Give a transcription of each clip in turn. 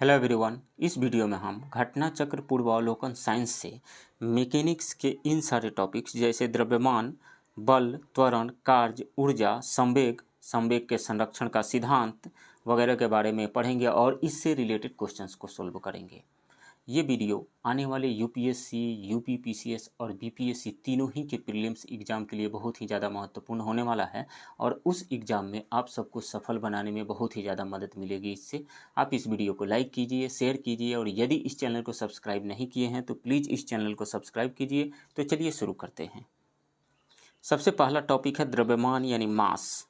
Hello everyone. इस video में हम घटना चक्र पूर्वावलोकन साइंस से मैकेनिक्स के इन सारे टॉपिक्स जैसे द्रव्यमान, बल, त्वरण, कार्य, ऊर्जा, संवेग, संवेग के संरक्षण का सिद्धांत वगैरह के बारे में पढ़ेंगे और इससे रिलेटेड क्वेश्चंस को सोल्व करेंगे। ये वीडियो आने वाले यूपीएससी, यूपीपीसीएस और बीपीएससी तीनों ही के प्रीलिम्स एग्जाम के लिए बहुत ही ज़्यादा महत्वपूर्ण होने वाला है और उस एग्ज़ाम में आप सबको सफल बनाने में बहुत ही ज़्यादा मदद मिलेगी। इससे आप इस वीडियो को लाइक कीजिए, शेयर कीजिए और यदि इस चैनल को सब्सक्राइब नहीं किए हैं तो प्लीज़ इस चैनल को सब्सक्राइब कीजिए। तो चलिए शुरू करते हैं। सबसे पहला टॉपिक है द्रव्यमान यानी मास।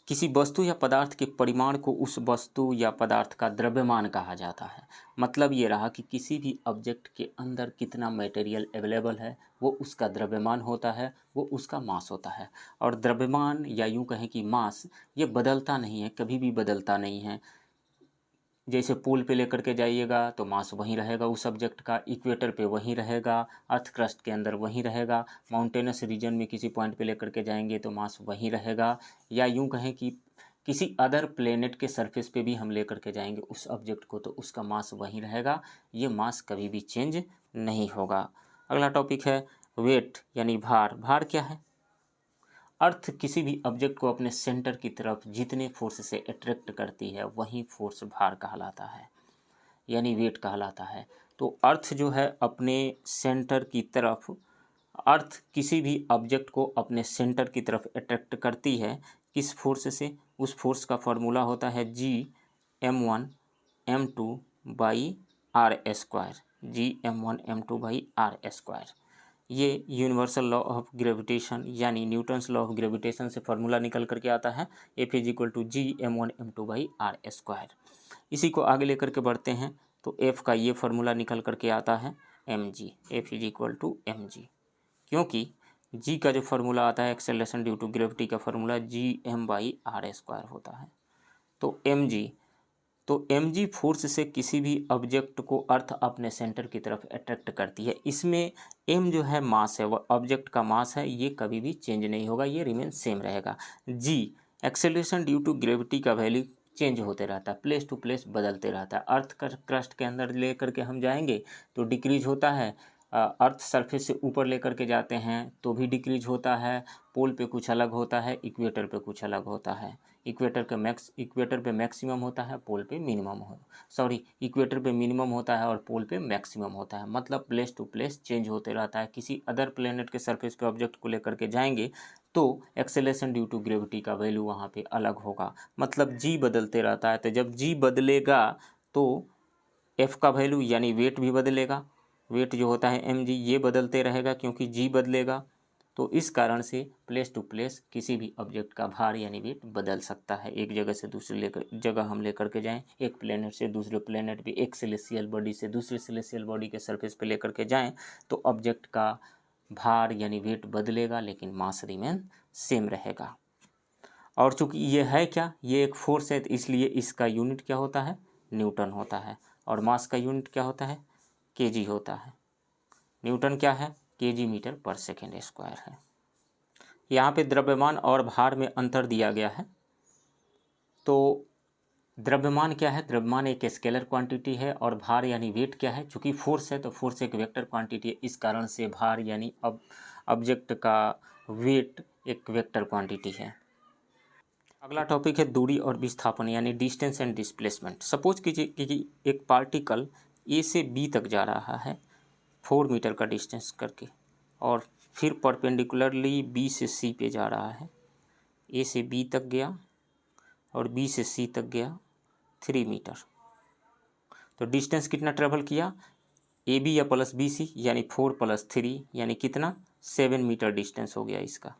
किसी वस्तु या पदार्थ के परिमाण को उस वस्तु या पदार्थ का द्रव्यमान कहा जाता है। मतलब ये रहा कि किसी भी ऑब्जेक्ट के अंदर कितना मटेरियल अवेलेबल है वो उसका द्रव्यमान होता है, वो उसका मास होता है। और द्रव्यमान या यूँ कहें कि मास ये बदलता नहीं है, कभी भी बदलता नहीं है। जैसे पोल पे लेकर के जाइएगा तो मास वहीं रहेगा उस सब्जेक्ट का, इक्वेटर पे वहीं रहेगा, अर्थ क्रस्ट के अंदर वहीं रहेगा, माउंटेनस रीजन में किसी पॉइंट पे लेकर के जाएंगे तो मास वहीं रहेगा, या यूं कहें कि किसी अदर प्लेनेट के सरफेस पे भी हम लेकर के जाएंगे उस ऑब्जेक्ट को तो उसका मास वहीं रहेगा। ये मास कभी भी चेंज नहीं होगा। अगला टॉपिक है वेट यानी भार। भार क्या है? अर्थ किसी भी ऑब्जेक्ट को अपने सेंटर की तरफ जितने फोर्स से अट्रैक्ट करती है वही फोर्स भार कहलाता है, यानी वेट कहलाता है। तो अर्थ जो है अपने सेंटर की तरफ, अर्थ किसी भी ऑब्जेक्ट को अपने सेंटर की तरफ अट्रैक्ट करती है किस फोर्स से? उस फोर्स का फॉर्मूला होता है G m1m2/r²। G m1m2/r²। ये यूनिवर्सल लॉ ऑफ ग्रेविटेशन यानी न्यूटन्स लॉ ऑफ ग्रेविटेशन से फार्मूला निकल करके आता है F=G m1m2/r²। इसी को आगे लेकर के बढ़ते हैं तो F का ये फार्मूला निकल करके आता है mg। F=mg, क्योंकि G का जो फार्मूला आता है एक्सेलरेशन ड्यू टू ग्रेविटी का फार्मूला Gm/r² होता है। तो mg फोर्स से किसी भी ऑब्जेक्ट को अर्थ अपने सेंटर की तरफ अट्रैक्ट करती है। इसमें m जो है मास है, वह ऑब्जेक्ट का मास है, ये कभी भी चेंज नहीं होगा, ये रिमेन सेम रहेगा। g acceleration due to gravity का वैल्यू चेंज होते रहता है, प्लेस टू प्लेस बदलते रहता है। अर्थ का क्रस्ट के अंदर ले करके हम जाएंगे तो डिक्रीज होता है, अर्थ सरफेस से ऊपर लेकर के जाते हैं तो भी डिक्रीज होता है। पोल पे कुछ अलग होता है, इक्वेटर पे कुछ अलग होता है। इक्वेटर पे मैक्सिमम होता है, पोल पे मिनिमम इक्वेटर पे मिनिमम होता है और पोल पे मैक्सिमम होता है। मतलब प्लेस टू प्लेस चेंज होते रहता है। किसी अदर प्लेनेट के सरफेस पे ऑब्जेक्ट को लेकर के जाएंगे तो एक्सेलरेशन ड्यू टू ग्रेविटी का वैल्यू वहाँ पे अलग होगा, मतलब जी बदलते रहता है। तो जब जी बदलेगा तो एफ का वैल्यू यानी वेट भी बदलेगा। वेट जो होता है mg ये बदलते रहेगा क्योंकि जी बदलेगा। तो इस कारण से प्लेस टू प्लेस किसी भी ऑब्जेक्ट का भार यानी वेट बदल सकता है। एक जगह से दूसरी जगह हम लेकर के जाएं, एक प्लेनेट से दूसरे प्लेनेट पे, एक सेलेस्टियल बॉडी से दूसरे सेलेस्टियल बॉडी के सरफेस पे लेकर के जाएं तो ऑब्जेक्ट का भार यानी वेट बदलेगा लेकिन मास रिमेन सेम रहेगा। और चूंकि ये है क्या, ये एक फोर्स है, तो इसलिए इसका यूनिट क्या होता है? न्यूटन होता है। और मास का यूनिट क्या होता है? केजी होता है। न्यूटन क्या है? केजी मीटर पर सेकेंड स्क्वायर है। यहाँ पे द्रव्यमान और भार में अंतर दिया गया है। तो द्रव्यमान क्या है? द्रव्यमान एक स्केलर क्वांटिटी है और भार यानी वेट क्या है? चूंकि फोर्स है तो फोर्स एक वेक्टर क्वांटिटी है, इस कारण से भार यानी ऑब्जेक्ट का वेट एक वेक्टर क्वांटिटी है। अगला टॉपिक है दूरी और विस्थापन यानी डिस्टेंस एंड डिस्प्लेसमेंट। सपोज कीजिए कि एक पार्टिकल ए से बी तक जा रहा है 4 मीटर का डिस्टेंस करके, और फिर परपेंडिकुलरली बी से सी पे जा रहा है। ए से बी तक गया और बी से सी तक गया 3 मीटर। तो डिस्टेंस कितना ट्रेवल किया? ए बी या प्लस बी सी यानी 4 + 3 यानी कितना? 7 मीटर डिस्टेंस हो गया इसका।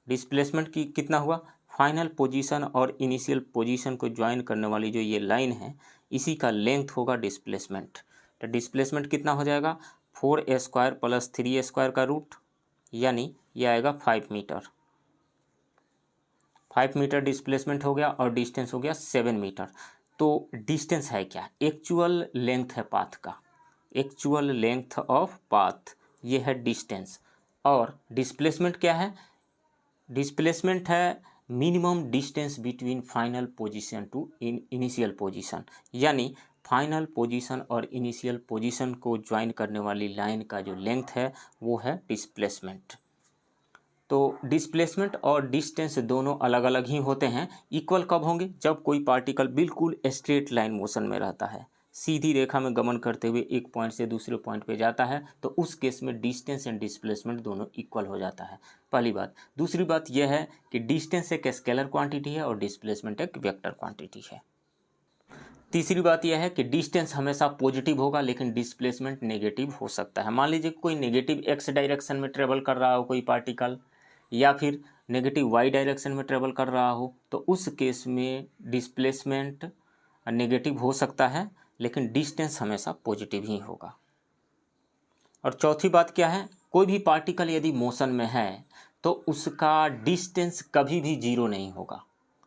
डिस्प्लेसमेंट की कितना हुआ? फाइनल पोजीशन और इनिशियल पोजीशन को ज्वाइन करने वाली जो ये लाइन है इसी का लेंथ होगा डिस्प्लेसमेंट। तो डिस्प्लेसमेंट कितना हो जाएगा? 4a² + 3a² का रूट, यानी ये आएगा 5 मीटर। 5 मीटर डिस्प्लेसमेंट हो गया और डिस्टेंस हो गया 7 मीटर। तो डिस्टेंस है क्या? एक्चुअल लेंथ है पाथ का, एक्चुअल लेंथ ऑफ पाथ, ये है डिस्टेंस। और डिस्प्लेसमेंट क्या है? डिस्प्लेसमेंट है minimum distance between final position to initial position, यानी फाइनल पोजीशन और इनिशियल पोजीशन को ज्वाइन करने वाली लाइन का जो लेंथ है वो है डिस्प्लेसमेंट। तो डिस्प्लेसमेंट और डिस्टेंस दोनों अलग अलग ही होते हैं। इक्वल कब होंगे? जब कोई पार्टिकल बिल्कुल स्ट्रेट लाइन मोशन में रहता है, सीधी रेखा में गमन करते हुए एक पॉइंट से दूसरे पॉइंट पे जाता है, तो उस केस में डिस्टेंस एंड डिस्प्लेसमेंट दोनों इक्वल हो जाता है, पहली बात। दूसरी बात यह है कि डिस्टेंस एक स्केलर क्वांटिटी है और डिस्प्लेसमेंट एक वेक्टर क्वांटिटी है। तीसरी बात यह है कि डिस्टेंस हमेशा पॉजिटिव होगा लेकिन डिस्प्लेसमेंट नेगेटिव हो सकता है। मान लीजिए कोई नेगेटिव एक्स डायरेक्शन में ट्रेवल कर रहा हो कोई पार्टिकल, या फिर नेगेटिव वाई डायरेक्शन में ट्रेवल कर रहा हो, तो उस केस में डिस्प्लेसमेंट नेगेटिव हो सकता है लेकिन डिस्टेंस हमेशा पॉजिटिव ही होगा। और चौथी बात क्या है? कोई भी पार्टिकल यदि मोशन में है तो उसका डिस्टेंस कभी भी जीरो नहीं होगा।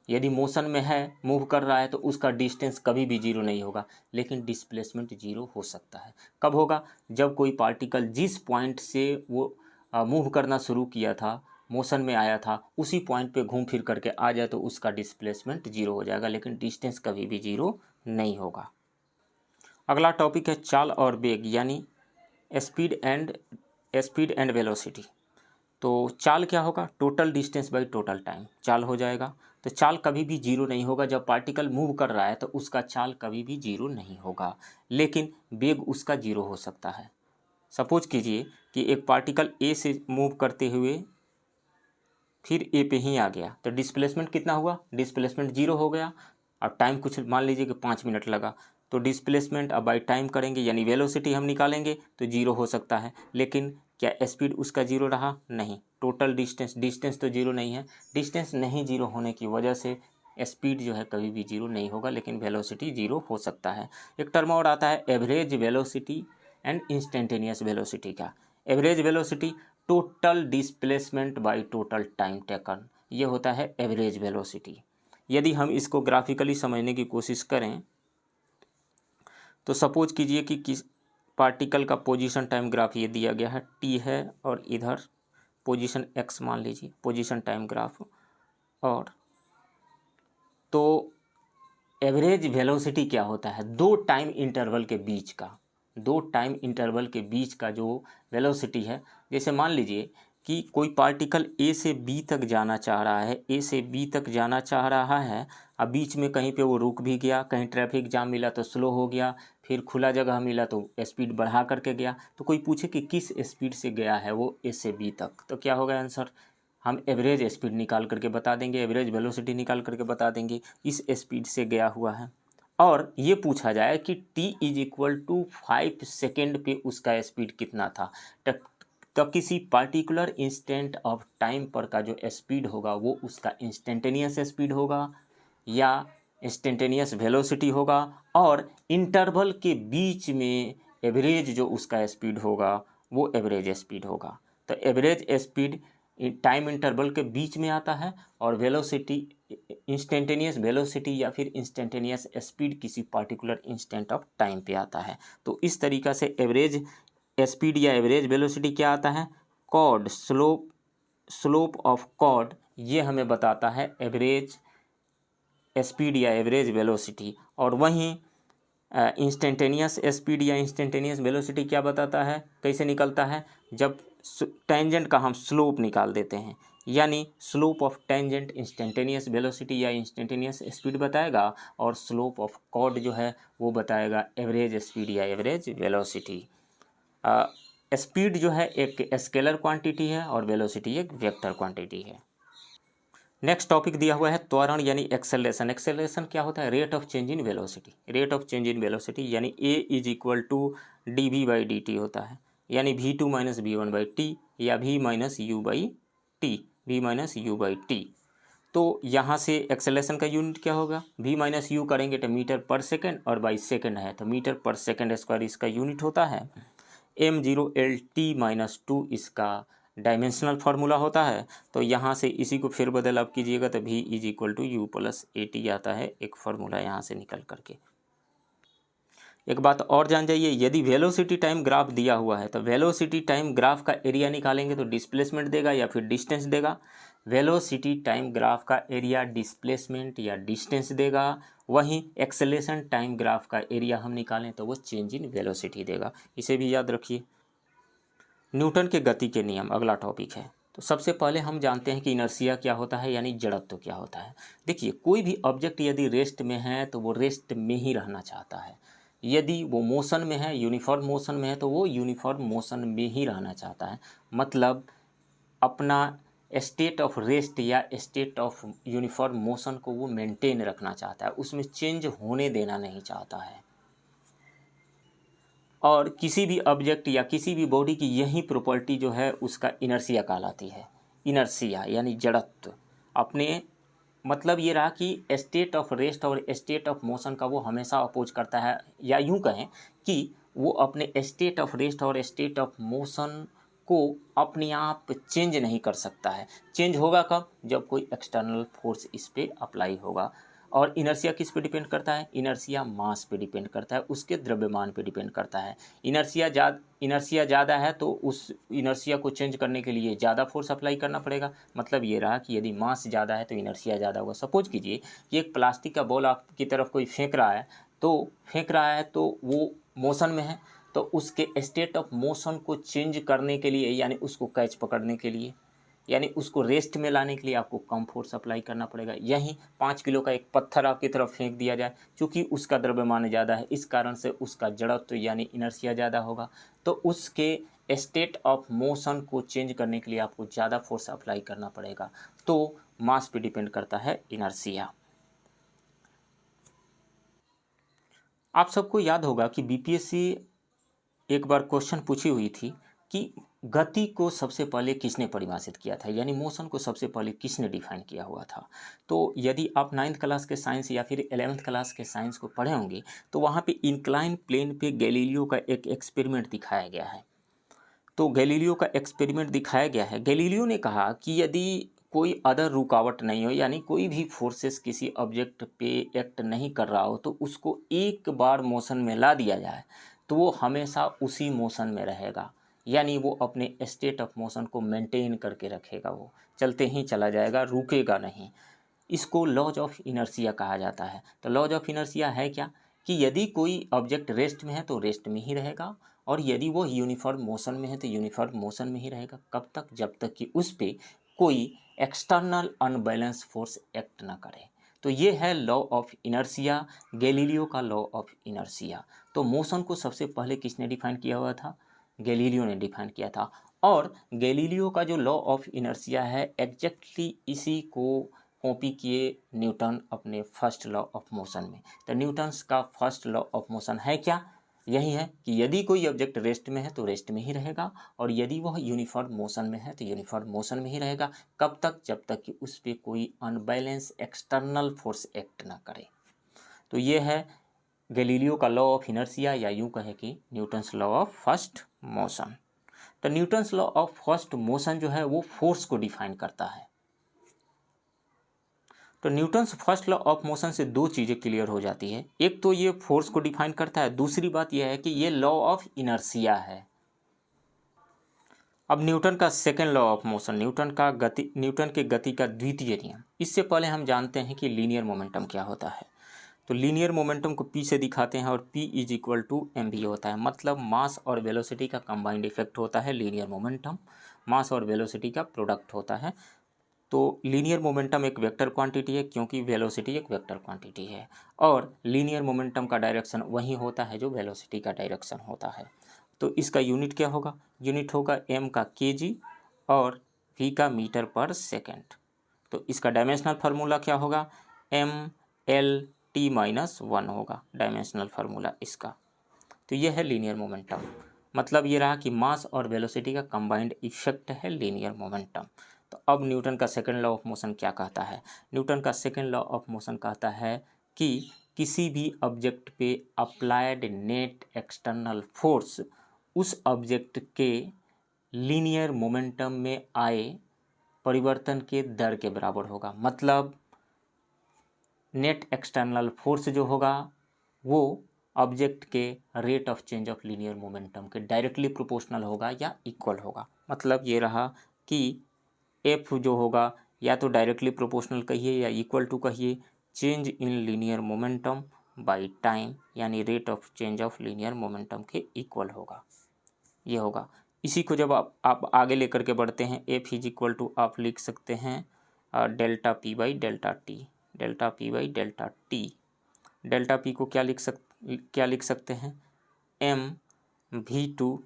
यदि मोशन में है, मूव कर रहा है, तो उसका डिस्टेंस कभी भी जीरो नहीं होगा, लेकिन डिस्प्लेसमेंट जीरो हो सकता है। कब होगा? जब कोई पार्टिकल जिस पॉइंट से वो मूव करना शुरू किया था, मोशन में आया था, उसी पॉइंट पे घूम फिर करके आ जाए तो उसका डिस्प्लेसमेंट जीरो हो जाएगा, लेकिन डिस्टेंस कभी भी जीरो नहीं होगा। अगला टॉपिक है चाल और वेग, यानी स्पीड एंड वेलोसिटी। तो चाल क्या होगा? Total distance by total time चाल हो जाएगा। तो चाल कभी भी जीरो नहीं होगा। जब पार्टिकल मूव कर रहा है तो उसका चाल कभी भी जीरो नहीं होगा, लेकिन वेग उसका जीरो हो सकता है। सपोज कीजिए कि एक पार्टिकल ए से मूव करते हुए फिर ए पे ही आ गया, तो डिस्प्लेसमेंट कितना हुआ? डिस्प्लेसमेंट जीरो हो गया। अब टाइम कुछ मान लीजिए कि 5 मिनट लगा, तो डिस्प्लेसमेंट अब बाई टाइम करेंगे यानी वेलोसिटी हम निकालेंगे तो जीरो हो सकता है, लेकिन क्या स्पीड उसका जीरो रहा? नहीं। टोटल डिस्टेंस तो जीरो नहीं है। डिस्टेंस नहीं जीरो होने की वजह से स्पीड जो है कभी भी जीरो नहीं होगा, लेकिन वेलोसिटी जीरो हो सकता है। एक टर्म और आता है average velocity and instantaneous velocity का। Average velocity total displacement by total time taken, ये होता है एवरेज वेलोसिटी। यदि हम इसको ग्राफिकली समझने की कोशिश करें तो सपोज कीजिए कि किस पार्टिकल का पोजीशन टाइम ग्राफ ये दिया गया है, टी है और इधर पोजीशन एक्स मान लीजिए पोजीशन टाइम ग्राफ, और तो एवरेज वेलोसिटी क्या होता है? दो टाइम इंटरवल के बीच का जो वेलोसिटी है, जैसे मान लीजिए कि कोई पार्टिकल ए से बी तक जाना चाह रहा है, अब बीच में कहीं पे वो रुक भी गया, कहीं ट्रैफिक जाम मिला तो स्लो हो गया, फिर खुला जगह मिला तो स्पीड बढ़ा करके गया। तो कोई पूछे कि किस स्पीड से गया है वो ए से बी तक, तो क्या होगा आंसर? हम एवरेज स्पीड निकाल करके बता देंगे, एवरेज वेलोसिटी निकाल करके बता देंगे, इस स्पीड से गया हुआ है। और ये पूछा जाए कि t = 5 सेकेंड पे उसका स्पीड कितना था, तो किसी पार्टिकुलर इंस्टेंट ऑफ टाइम पर का जो स्पीड होगा वो उसका इंस्टेंटेनियस स्पीड होगा या इंस्टेंटेनियस वेलोसिटी होगा, और इंटरवल के बीच में एवरेज जो उसका स्पीड होगा वो एवरेज स्पीड होगा। तो एवरेज स्पीड टाइम इंटरवल के बीच में आता है, और वेलोसिटी इंस्टेंटेनियस वेलोसिटी या फिर इंस्टेंटेनियस स्पीड किसी पार्टिकुलर इंस्टेंट ऑफ टाइम पे आता है। तो इस तरीक़ा से एवरेज स्पीड या एवरेज वेलोसिटी क्या आता है? कॉर्ड स्लोप ऑफ कॉर्ड, ये हमें बताता है एवरेज स्पीड या एवरेज वेलोसिटी। और वहीं इंस्टेंटेनियस स्पीड या इंस्टेंटेनियस वेलोसिटी क्या बताता है, कैसे निकलता है? जब टेंजेंट का हम स्लोप निकाल देते हैं, यानी slope of tangent instantaneous velocity या इंस्टेंटेनियस स्पीड बताएगा, और स्लोप ऑफ कॉर्ड जो है वो बताएगा एवरेज स्पीड या एवरेज वेलोसिटी। स्पीड जो है एक स्केलर क्वांटिटी है और वेलोसिटी एक वेक्टर क्वांटिटी है। नेक्स्ट टॉपिक दिया हुआ है त्वरण यानी एक्सेलरेशन। एक्सेलरेशन क्या होता है? Rate of change in velocity. Rate of change in velocity यानी a = dv/dt होता है, यानी v2 - v1/t या v - u/t। तो यहाँ से एक्सेलरेशन का यूनिट क्या होगा? v - u करेंगे तो मीटर पर सेकेंड, और बाई सेकेंड है तो मीटर पर सेकेंड स्क्वायर इसका यूनिट होता है। m0Lt-2 इसका डायमेंशनल फार्मूला होता है। तो यहाँ से इसी को फिर बदल आप कीजिएगा तो v = u+at आता है एक फार्मूला यहाँ से निकल करके। एक बात और जान जाइए, यदि वेलोसिटी टाइम ग्राफ दिया हुआ है तो वेलोसिटी टाइम ग्राफ का एरिया निकालेंगे तो डिस्प्लेसमेंट देगा या फिर डिस्टेंस देगा। वेलोसिटी टाइम ग्राफ का एरिया डिस्प्लेसमेंट या डिस्टेंस देगा, वहीं एक्सेलेरेशन टाइम ग्राफ का एरिया हम निकालें तो वो चेंज इन वेलोसिटी देगा। इसे भी याद रखिए। न्यूटन के गति के नियम अगला टॉपिक है। तो सबसे पहले हम जानते हैं कि इनर्शिया क्या होता है, यानी जड़त्व क्या होता है। देखिए, कोई भी ऑब्जेक्ट यदि रेस्ट में है तो वो रेस्ट में ही रहना चाहता है, यदि वो मोशन में है, यूनिफॉर्म मोशन में है, तो वो यूनिफॉर्म मोशन में ही रहना चाहता है। मतलब अपना स्टेट ऑफ रेस्ट या स्टेट ऑफ यूनिफॉर्म मोशन को वो मेंटेन रखना चाहता है, उसमें चेंज होने देना नहीं चाहता है। और किसी भी ऑब्जेक्ट या किसी भी बॉडी की यही प्रॉपर्टी जो है उसका इनर्शिया कहलाती है। इनर्शिया यानी जड़त्व। अपने मतलब ये रहा कि स्टेट ऑफ रेस्ट और स्टेट ऑफ मोशन का वो हमेशा अपोज करता है, या यूं कहें कि वो अपने स्टेट ऑफ रेस्ट और स्टेट ऑफ मोशन को अपने आप चेंज नहीं कर सकता है। चेंज होगा कब? जब कोई एक्सटर्नल फोर्स इस पर अप्लाई होगा। और इनर्शिया किस पे डिपेंड करता है? इनर्शिया मास पे डिपेंड करता है, उसके द्रव्यमान पे डिपेंड करता है। इनर्शिया ज़्यादा है तो उस इनर्शिया को चेंज करने के लिए ज़्यादा फोर्स अप्लाई करना पड़ेगा। मतलब ये रहा कि यदि मास ज़्यादा है तो इनर्शिया ज़्यादा होगा। सपोज कीजिए कि एक प्लास्टिक का बॉल आपकी तरफ कोई फेंक रहा है तो वो मोशन में है, तो उसके स्टेट ऑफ मोशन को चेंज करने के लिए, यानी उसको कैच पकड़ने के लिए, यानी उसको रेस्ट में लाने के लिए आपको कम फोर्स अप्लाई करना पड़ेगा। यहीं 5 किलो का एक पत्थर आपकी तरफ फेंक दिया जाए, क्योंकि उसका द्रव्यमान ज़्यादा है, इस कारण से उसका जड़त्व यानी इनर्शिया ज़्यादा होगा, तो उसके स्टेट ऑफ मोशन को चेंज करने के लिए आपको ज़्यादा फोर्स अप्लाई करना पड़ेगा। तो मास पे डिपेंड करता है इनर्शिया। आप सबको याद होगा कि बीपीएससी एक बार क्वेश्चन पूछी हुई थी कि गति को सबसे पहले किसने परिभाषित किया था, यानी मोशन को सबसे पहले किसने डिफाइन किया हुआ था। तो यदि आप 9th क्लास के साइंस या फिर 11th क्लास के साइंस को पढ़े होंगे तो वहाँ पे इंक्लाइन प्लेन पे गैलीलियो का एक एक्सपेरिमेंट दिखाया गया है। तो गैलीलियो का एक्सपेरिमेंट दिखाया गया है। गैलीलियो ने कहा कि यदि कोई अदर रुकावट नहीं हो, यानी कोई भी फोर्सेस किसी ऑब्जेक्ट पे एक्ट नहीं कर रहा हो, तो उसको एक बार मोशन में ला दिया जाए तो वो हमेशा उसी मोशन में रहेगा, यानी वो अपने स्टेट ऑफ मोशन को मेंटेन करके रखेगा, वो चलते ही चला जाएगा, रुकेगा नहीं। इसको लॉज ऑफ इनर्शिया कहा जाता है। तो लॉज ऑफ इनर्शिया है क्या कि यदि कोई ऑब्जेक्ट रेस्ट में है तो रेस्ट में ही रहेगा, और यदि वो यूनिफॉर्म मोशन में है तो यूनिफॉर्म मोशन में ही रहेगा। कब तक? जब तक कि उस पर कोई एक्सटर्नल अनबैलेंस फोर्स एक्ट ना करे। तो ये है लॉ ऑफ इनर्शिया, गैलीलियो का लॉ ऑफ इनर्शिया। तो मोशन को सबसे पहले किसने डिफाइन किया हुआ था? गैलीलियो ने डिफाइन किया था। और गैलीलियो का जो लॉ ऑफ इनर्शिया है एग्जैक्टली इसी को कॉपी किए न्यूटन अपने फर्स्ट लॉ ऑफ मोशन में। तो न्यूटन्स का फर्स्ट लॉ ऑफ मोशन है क्या? यही है कि यदि कोई ऑब्जेक्ट रेस्ट में है तो रेस्ट में ही रहेगा, और यदि वह यूनिफॉर्म मोशन में है तो यूनिफॉर्म मोशन में ही रहेगा। कब तक? जब तक कि उस पर कोई अनबैलेंस एक्सटर्नल फोर्स एक्ट ना करे। तो ये है गैलीलियो का लॉ ऑफ इनर्शिया, या यूं कहे कि Newton's law of first motion. तो Newton's law of first motion जो है वो फोर्स को डिफाइन करता है। तो Newton's first law of motion से दो चीज़ें क्लियर हो जाती है। एक तो ये फोर्स को डिफाइन करता है, दूसरी बात यह है कि ये लॉ ऑफ इनर्शिया है। अब न्यूटन का second law of motion, Newton के गति का द्वितीय नियम। इससे पहले हम जानते हैं कि लीनियर मोमेंटम क्या होता है। तो लीनियर मोमेंटम को P से दिखाते हैं, और P is equal to mv होता है। मतलब मास और वेलोसिटी का कंबाइंड इफेक्ट होता है लीनियर मोमेंटम, मास और वेलोसिटी का प्रोडक्ट होता है। तो लीनियर मोमेंटम एक वेक्टर क्वांटिटी है, क्योंकि वेलोसिटी एक वेक्टर क्वांटिटी है, और लीनियर मोमेंटम का डायरेक्शन वही होता है जो वेलोसिटी का डायरेक्शन होता है। तो इसका यूनिट क्या होगा? यूनिट होगा m का kg और v का मीटर पर सेकेंड। तो इसका डायमेंशनल फार्मूला क्या होगा? m/l(t)-1 होगा डायमेंशनल फार्मूला इसका। तो यह है लीनियर मोमेंटम। मतलब ये रहा कि मास और वेलोसिटी का कंबाइंड इफेक्ट है लीनियर मोमेंटम। तो अब न्यूटन का सेकंड लॉ ऑफ मोशन क्या कहता है? न्यूटन का सेकंड लॉ ऑफ मोशन कहता है कि किसी भी ऑब्जेक्ट पे अप्लाइड नेट एक्सटर्नल फोर्स उस ऑब्जेक्ट के लीनियर मोमेंटम में आए परिवर्तन के दर के बराबर होगा। मतलब नेट एक्सटर्नल फोर्स जो होगा वो ऑब्जेक्ट के rate of change of linear momentum के डायरेक्टली प्रोपोर्शनल होगा या इक्वल होगा। मतलब ये रहा कि एफ जो होगा या तो डायरेक्टली प्रोपोर्शनल कहिए या इक्वल टू कहिए change in linear momentum by time, यानी rate of change of linear momentum के इक्वल होगा, ये होगा। इसी को जब आप आगे लेकर के बढ़ते हैं, एफ इज इक्वल टू आप लिख सकते हैं delta p by delta t, delta p by delta t. Delta p को क्या लिख सकते हैं, m v two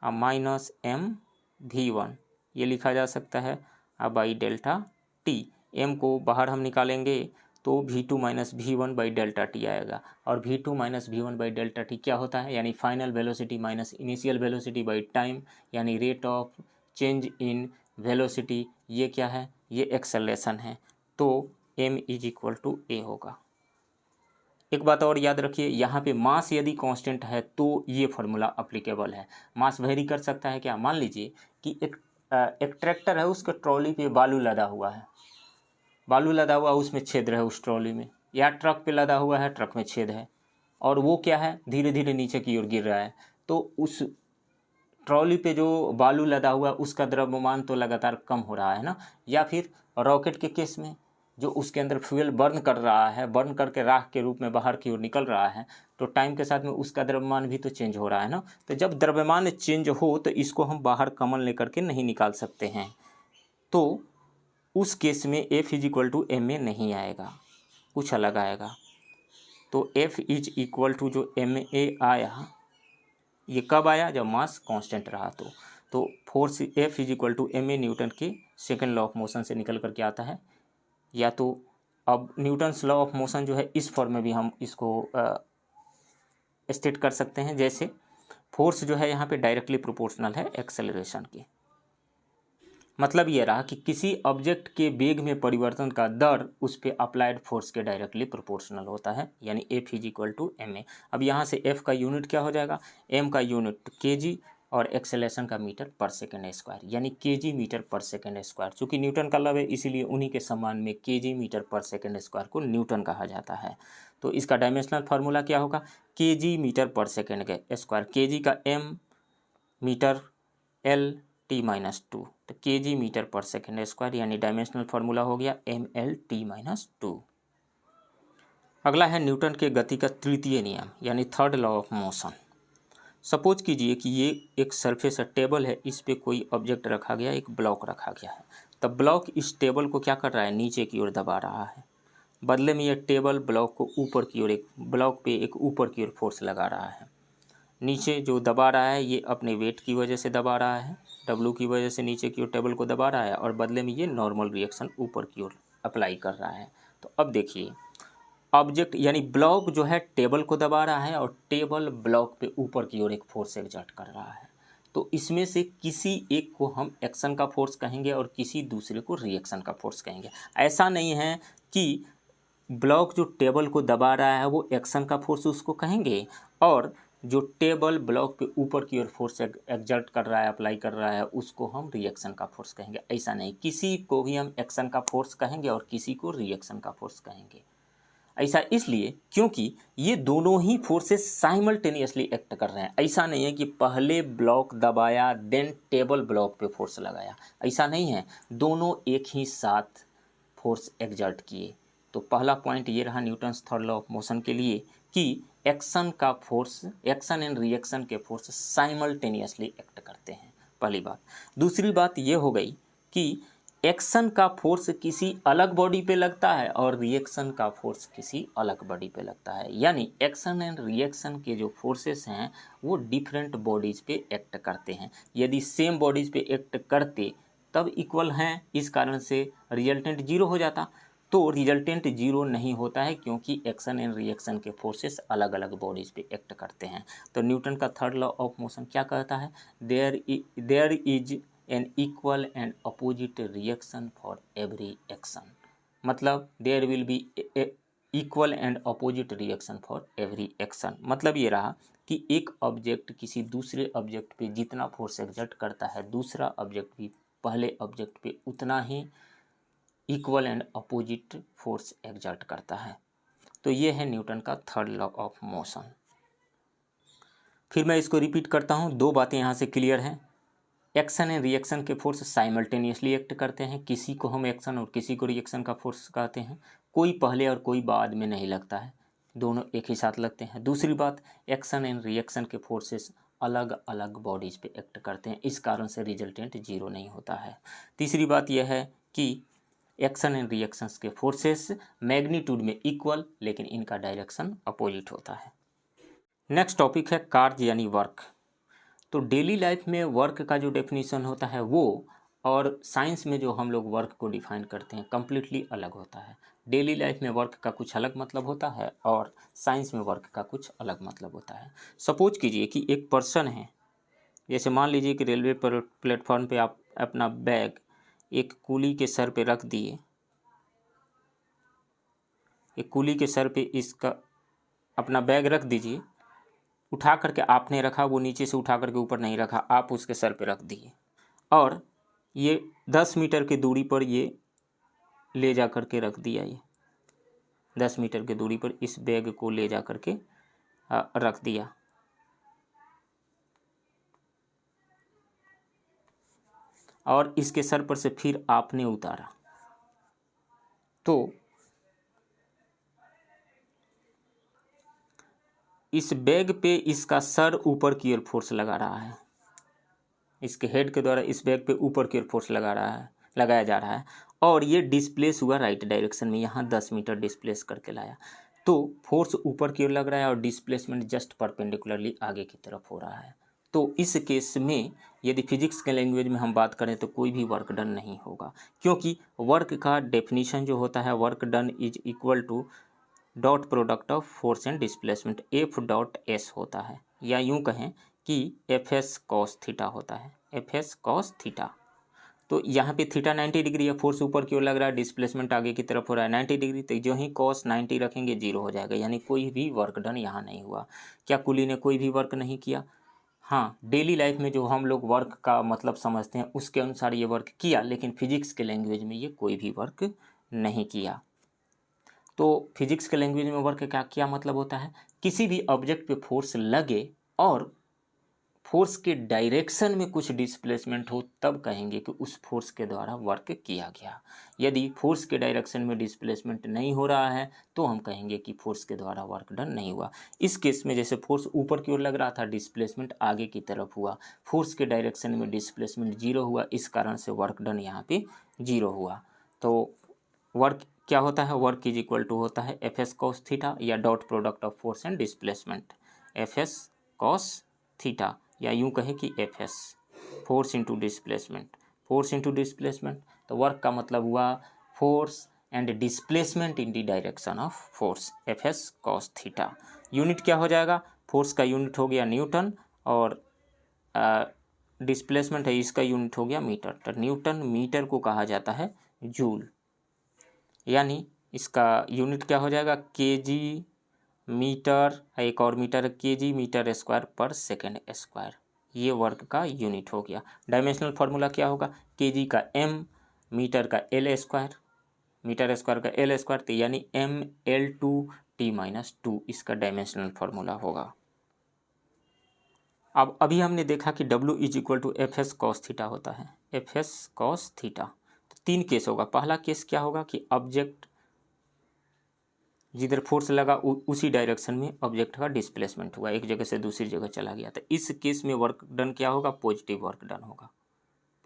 minus m v one, ये लिखा जा सकता है बाई डेल्टा टी। एम को बाहर हम निकालेंगे तो v two minus v one by delta t आएगा, और v two minus v one by delta t क्या होता है, यानी final velocity minus initial velocity by time, यानी rate of change in velocity. ये क्या है, ये एक्सेलरेशन है, तो m is equal to a होगा। एक बात और याद रखिए, यहाँ पे मास यदि कांस्टेंट है तो ये फार्मूला अप्लीकेबल है। मास वेरी कर सकता है क्या, मान लीजिए कि एक ट्रैक्टर है, उसका ट्रॉली पे बालू लदा हुआ है, बालू लदा हुआ उसमें छेद है उस ट्रॉली में, या ट्रक पे लदा हुआ है, ट्रक में छेद है, और वो क्या है धीरे धीरे नीचे की ओर गिर रहा है। तो उस ट्रॉली पे जो बालू लदा हुआ है उसका द्रव्यमान तो लगातार कम हो रहा है ना। या फिर रॉकेट के केस में जो उसके अंदर फ्यूल बर्न कर रहा है, बर्न करके राख के रूप में बाहर की ओर निकल रहा है, तो टाइम के साथ में उसका द्रव्यमान भी तो चेंज हो रहा है ना। तो जब द्रव्यमान चेंज हो तो इसको हम बाहर कॉमन लेकर के नहीं निकाल सकते हैं, तो उस केस में F is equal to m a नहीं आएगा, कुछ अलग आएगा। तो एफ इज इक्वल टू जो एम ए आया, ये कब आया, जब मास कांस्टेंट रहा। तो force F is equal to m a Newton के सेकेंड लॉ ऑफ मोशन से निकल करके आता है। या तो अब न्यूटन्स लॉ ऑफ मोशन जो है इस फॉर्म में भी हम इसको स्टेट कर सकते हैं, जैसे फोर्स जो है यहाँ पे डायरेक्टली प्रोपोर्शनल है एक्सेलरेशन के। मतलब ये रहा कि किसी ऑब्जेक्ट के वेग में परिवर्तन का दर उस पर अप्लाइड फोर्स के डायरेक्टली प्रोपोर्शनल होता है, यानी F is equal to m a. अब यहाँ से एफ का यूनिट क्या हो जाएगा, एम का यूनिट केजी और एक्सेलरेशन का मीटर पर सेकेंड स्क्वायर, यानी केजी मीटर पर सेकेंड स्क्वायर। चूँकि न्यूटन का लव है इसीलिए उन्हीं के सम्मान में केजी मीटर पर सेकेंड स्क्वायर को न्यूटन कहा जाता है। तो इसका डायमेंशनल फार्मूला क्या होगा, केजी मीटर पर सेकेंड के स्क्वायर, केजी का M, metre L, T minus to, तो के जी मीटर पर सेकेंड स्क्वायर, यानी डायमेंशनल फार्मूला हो गया M L T minus two. अगला है न्यूटन के गति का तृतीय नियम, यानी third law of motion. Suppose कीजिए कि ये एक सरफेस टेबल है, इस पे कोई ऑब्जेक्ट रखा गया, एक ब्लॉक रखा गया है। तब ब्लॉक इस टेबल को क्या कर रहा है, नीचे की ओर दबा रहा है। बदले में यह टेबल ब्लॉक को ऊपर की ओर, एक ब्लॉक पे एक ऊपर की ओर फोर्स लगा रहा है। नीचे जो दबा रहा है ये अपने वेट की वजह से दबा रहा है, डब्लू की वजह से नीचे की ओर टेबल को दबा रहा है, और बदले में ये नॉर्मल रिएक्शन ऊपर की ओर अप्लाई कर रहा है। तो अब देखिए ऑब्जेक्ट यानी ब्लॉक जो है टेबल को दबा रहा है, और टेबल ब्लॉक पे ऊपर की ओर एक फोर्स एक्सर्ट कर रहा है। तो इसमें से किसी एक को हम एक्शन का फोर्स कहेंगे और किसी दूसरे को रिएक्शन का फोर्स कहेंगे। ऐसा नहीं है कि ब्लॉक जो टेबल को दबा रहा है वो एक्शन का फोर्स उसको कहेंगे, और जो टेबल ब्लॉक पे ऊपर की ओर फोर्स एक्सर्ट कर रहा है, अप्लाई कर रहा है, उसको हम रिएक्शन का फोर्स कहेंगे। ऐसा नहीं, किसी को भी हम एक्शन का फोर्स कहेंगे और किसी को रिएक्शन का फोर्स कहेंगे। ऐसा इसलिए क्योंकि ये दोनों ही फोर्सेस साइमल्टेनियसली एक्ट कर रहे हैं। ऐसा नहीं है कि पहले ब्लॉक दबाया देन टेबल ब्लॉक पे फोर्स लगाया, ऐसा नहीं है, दोनों एक ही साथ फोर्स एक्सर्ट किए। तो पहला पॉइंट ये रहा Newton's third law of motion के लिए कि एक्शन का फोर्स, एक्शन एंड रिएक्शन के फोर्स साइमल्टेनियसली एक्ट करते हैं, पहली बात। दूसरी बात ये हो गई कि एक्शन का फोर्स किसी अलग बॉडी पे लगता है और रिएक्शन का फोर्स किसी अलग बॉडी पे लगता है, यानी एक्शन एंड रिएक्शन के जो फोर्सेस हैं वो डिफरेंट बॉडीज पे एक्ट करते हैं। यदि सेम बॉडीज पे एक्ट करते तब इक्वल हैं, इस कारण से रिजल्टेंट जीरो हो जाता। तो रिजल्टेंट जीरो नहीं होता है क्योंकि एक्शन एंड रिएक्शन के फोर्सेस अलग अलग बॉडीज पे एक्ट करते हैं। तो न्यूटन का थर्ड लॉ ऑफ मोशन क्या कहता है, there is an equal and opposite reaction for every action. मतलब there will be equal and opposite reaction for every action. मतलब ये रहा कि एक ऑब्जेक्ट किसी दूसरे ऑब्जेक्ट पे जितना फोर्स एक्सर्ट करता है, दूसरा ऑब्जेक्ट भी पहले ऑब्जेक्ट पे उतना ही equal and opposite force exert करता है। तो ये है न्यूटन का थर्ड लॉ ऑफ मोशन। फिर मैं इसको रिपीट करता हूँ, दो बातें यहाँ से क्लियर हैं। एक्शन एंड रिएक्शन के फोर्स साइमल्टेनियसली एक्ट करते हैं, किसी को हम एक्शन और किसी को रिएक्शन का फोर्स कहते हैं, कोई पहले और कोई बाद में नहीं लगता है, दोनों एक ही साथ लगते हैं। दूसरी बात, एक्शन एंड रिएक्शन के फोर्सेस अलग अलग बॉडीज़ पे एक्ट करते हैं, इस कारण से रिजल्टेंट जीरो नहीं होता है। तीसरी बात यह है कि एक्शन एंड रिएक्शंस के फोर्सेस मैग्नीट्यूड में इक्वल, लेकिन इनका डायरेक्शन अपोजिट होता है। नेक्स्ट टॉपिक है कार्य यानी वर्क। तो डेली लाइफ में वर्क का जो डेफिनेशन होता है वो और साइंस में जो हम लोग वर्क को डिफाइन करते हैं कंप्लीटली अलग होता है। डेली लाइफ में वर्क का कुछ अलग मतलब होता है और साइंस में वर्क का कुछ अलग मतलब होता है। सपोज कीजिए कि एक पर्सन है, जैसे मान लीजिए कि रेलवे पर प्लेटफॉर्म पे आप अपना बैग एक कूली के सर पे रख दिए, एक कूली के सर पे इसका अपना बैग रख दीजिए, उठा करके आपने रखा, वो नीचे से उठा करके ऊपर नहीं रखा, आप उसके सर पे रख दिए और ये 10 मीटर की दूरी पर ये ले जा करके रख दिया। ये 10 मीटर की दूरी पर इस बैग को ले जा करके रख दिया। और इसके सर पर से फिर आपने उतारा, तो इस बैग पे इसका सर ऊपर की ओर फोर्स लगा रहा है, इसके हेड के द्वारा इस बैग पे ऊपर की ओर फोर्स लगाया जा रहा है और ये डिस्प्लेस हुआ राइट डायरेक्शन में, यहाँ 10 मीटर डिस्प्लेस करके लाया, तो फोर्स ऊपर की ओर लग रहा है और डिस्प्लेसमेंट जस्ट परपेंडिकुलरली आगे की तरफ हो रहा है। तो इस केस में यदि फिजिक्स के लैंग्वेज में हम बात करें तो कोई भी वर्क डन नहीं होगा, क्योंकि वर्क का डेफिनेशन जो होता है, work done is equal to dot product of force and displacement, F dot S होता है, या यूं कहें कि एफ एस कॉस थीटा होता है, एफ एस कॉस थीटा। तो यहाँ पे थीटा 90 डिग्री है, फोर्स ऊपर की ओर लग रहा है, डिस्प्लेसमेंट आगे की तरफ हो रहा है 90 डिग्री, तो जो ही कॉस 90 रखेंगे जीरो हो जाएगा, यानी कोई भी वर्क डन यहाँ नहीं हुआ। क्या कुली ने कोई भी वर्क नहीं किया? हाँ, डेली लाइफ में जो हम लोग वर्क का मतलब समझते हैं उसके अनुसार ये वर्क किया, लेकिन फिजिक्स के लैंग्वेज में ये कोई भी वर्क नहीं किया। तो फिजिक्स के लैंग्वेज में वर्क का क्या मतलब होता है? किसी भी ऑब्जेक्ट पे फोर्स लगे और फोर्स के डायरेक्शन में कुछ डिस्प्लेसमेंट हो, तब कहेंगे कि उस फोर्स के द्वारा वर्क किया गया। यदि फोर्स के डायरेक्शन में डिस्प्लेसमेंट नहीं हो रहा है तो हम कहेंगे कि फोर्स के द्वारा वर्क डन नहीं हुआ। इस केस में जैसे फोर्स ऊपर की ओर लग रहा था, डिस्प्लेसमेंट आगे की तरफ हुआ, फोर्स के डायरेक्शन में डिस्प्लेसमेंट जीरो हुआ, इस कारण से वर्क डन यहाँ पे जीरो हुआ। तो वर्क क्या होता है? वर्क इज इक्वल टू होता है एफ एस कॉस थीटा या dot product of force and displacement, F S cos theta, या यूं कहें कि F S, force into displacement, force into displacement. तो वर्क का मतलब हुआ force and displacement in the direction of force, F S cos theta. Unit क्या हो जाएगा? फोर्स का यूनिट हो गया न्यूटन और डिस्प्लेसमेंट है इसका यूनिट हो गया मीटर। तो न्यूटन मीटर को कहा जाता है जूल, यानी इसका यूनिट क्या हो जाएगा? केजी मीटर, एक और मीटर केजी मीटर स्क्वायर पर सेकेंड स्क्वायर, ये वर्क का यूनिट हो गया। डायमेंशनल फार्मूला क्या होगा? केजी का एम, मीटर का एल स्क्वायर, मीटर स्क्वायर का एल स्क्वायर, तो यानी M L two T minus to इसका डायमेंशनल फार्मूला होगा। अब अभी हमने देखा कि W is equal to F S cos theta होता है, एफ एस कॉस थीटा। तो 3 केस होगा। पहला केस क्या होगा कि ऑब्जेक्ट जिधर फोर्स लगा उसी डायरेक्शन में ऑब्जेक्ट का डिस्प्लेसमेंट हुआ, एक जगह से दूसरी जगह चला गया, तो इस केस में वर्क डन क्या होगा? पॉजिटिव वर्क डन होगा,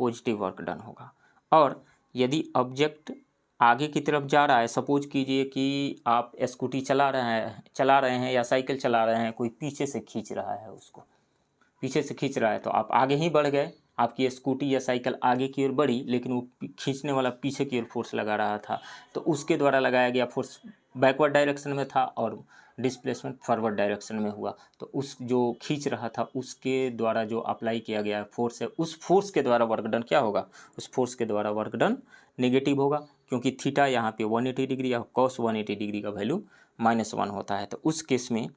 पॉजिटिव वर्क डन होगा। और यदि ऑब्जेक्ट आगे की तरफ जा रहा है, सपोज कीजिए कि आप स्कूटी चला रहे हैं या साइकिल चला रहे हैं, कोई पीछे से खींच रहा है, उसको पीछे से खींच रहा है, तो आप आगे ही बढ़ गए, आपकी स्कूटी या साइकिल आगे की ओर बढ़ी, लेकिन वो खींचने वाला पीछे की ओर फोर्स लगा रहा था, तो उसके द्वारा लगाया गया फोर्स बैकवर्ड डायरेक्शन में था और डिस्प्लेसमेंट फॉरवर्ड डायरेक्शन में हुआ। तो उस जो खींच रहा था उसके द्वारा जो अप्लाई किया गया फोर्स है, उस फोर्स के द्वारा वर्क डन क्या होगा? उस फोर्स के द्वारा वर्क डन नेगेटिव होगा, क्योंकि थीटा यहाँ पे 180 डिग्री या कॉस 180 डिग्री का वैल्यू -1 होता है। तो उस केस में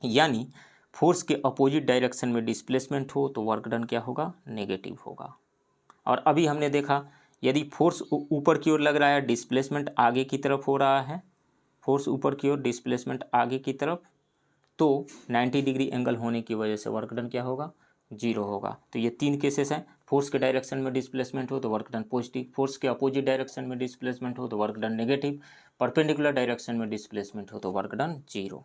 यानी फोर्स के अपोजिट डायरेक्शन में डिस्प्लेसमेंट हो तो वर्क डन क्या होगा? नेगेटिव होगा। और अभी हमने देखा यदि फोर्स ऊपर की ओर लग रहा है, डिस्प्लेसमेंट आगे की तरफ हो रहा है, फोर्स ऊपर की ओर डिस्प्लेसमेंट आगे की तरफ, तो 90 डिग्री एंगल होने की वजह से वर्क डन क्या होगा? जीरो होगा। तो ये 3 केसेस हैं। फोर्स के डायरेक्शन में डिस्प्लेसमेंट हो तो वर्क डन पॉजिटिव, फोर्स के अपोजिट डायरेक्शन में डिस्प्लेसमेंट हो तो work done negative, perpendicular direction में डिस्प्लेसमेंट हो तो वर्क डन 0।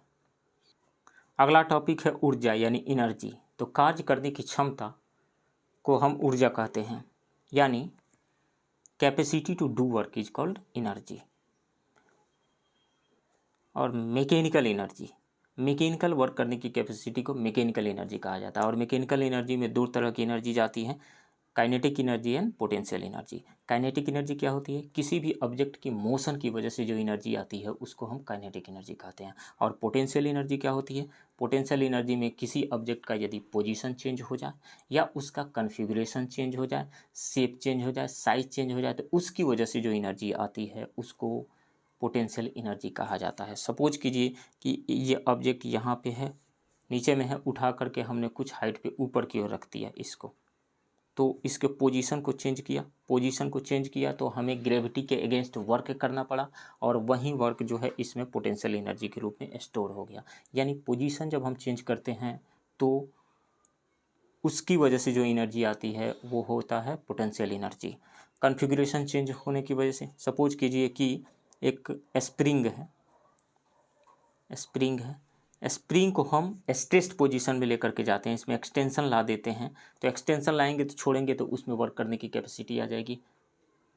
अगला टॉपिक है ऊर्जा यानी एनर्जी। तो कार्य करने की क्षमता को हम ऊर्जा कहते हैं, यानी capacity to do work is called energy. और मैकेनिकल एनर्जी, मैकेनिकल वर्क करने की कैपेसिटी को मैकेनिकल एनर्जी कहा जाता है। और मैकेनिकल एनर्जी में दो तरह की एनर्जी जाती हैं, kinetic energy and potential energy. Kinetic energy क्या होती है? किसी भी ऑब्जेक्ट की मोशन की वजह से जो एनर्जी आती है उसको हम काइनेटिक एनर्जी कहते हैं। और पोटेंशियल एनर्जी क्या होती है? पोटेंशियल एनर्जी में किसी ऑब्जेक्ट का यदि पोजीशन चेंज हो जाए या उसका कन्फिगरेशन चेंज हो जाए, शेप चेंज हो जाए, साइज चेंज हो जाए, तो उसकी वजह से जो एनर्जी आती है उसको पोटेंशियल एनर्जी कहा जाता है। सपोज कीजिए कि ये ऑब्जेक्ट यहाँ पे है, नीचे में है, उठा करके हमने कुछ हाइट पे ऊपर की ओर रख दिया इसको, तो इसके पोजीशन को चेंज किया तो हमें ग्रेविटी के अगेंस्ट वर्क करना पड़ा और वही वर्क जो है इसमें पोटेंशियल एनर्जी के रूप में स्टोर हो गया। यानी पोजीशन जब हम चेंज करते हैं तो उसकी वजह से जो एनर्जी आती है वो होता है पोटेंशियल एनर्जी। कॉन्फ़िगरेशन चेंज होने की वजह से, सपोज कीजिए कि एक स्प्रिंग है, स्प्रिंग को हम स्ट्रेस्ड पोजीशन में लेकर के जाते हैं, इसमें एक्सटेंशन ला देते हैं, तो एक्सटेंशन लाएंगे तो छोड़ेंगे तो उसमें वर्क करने की कैपेसिटी आ जाएगी।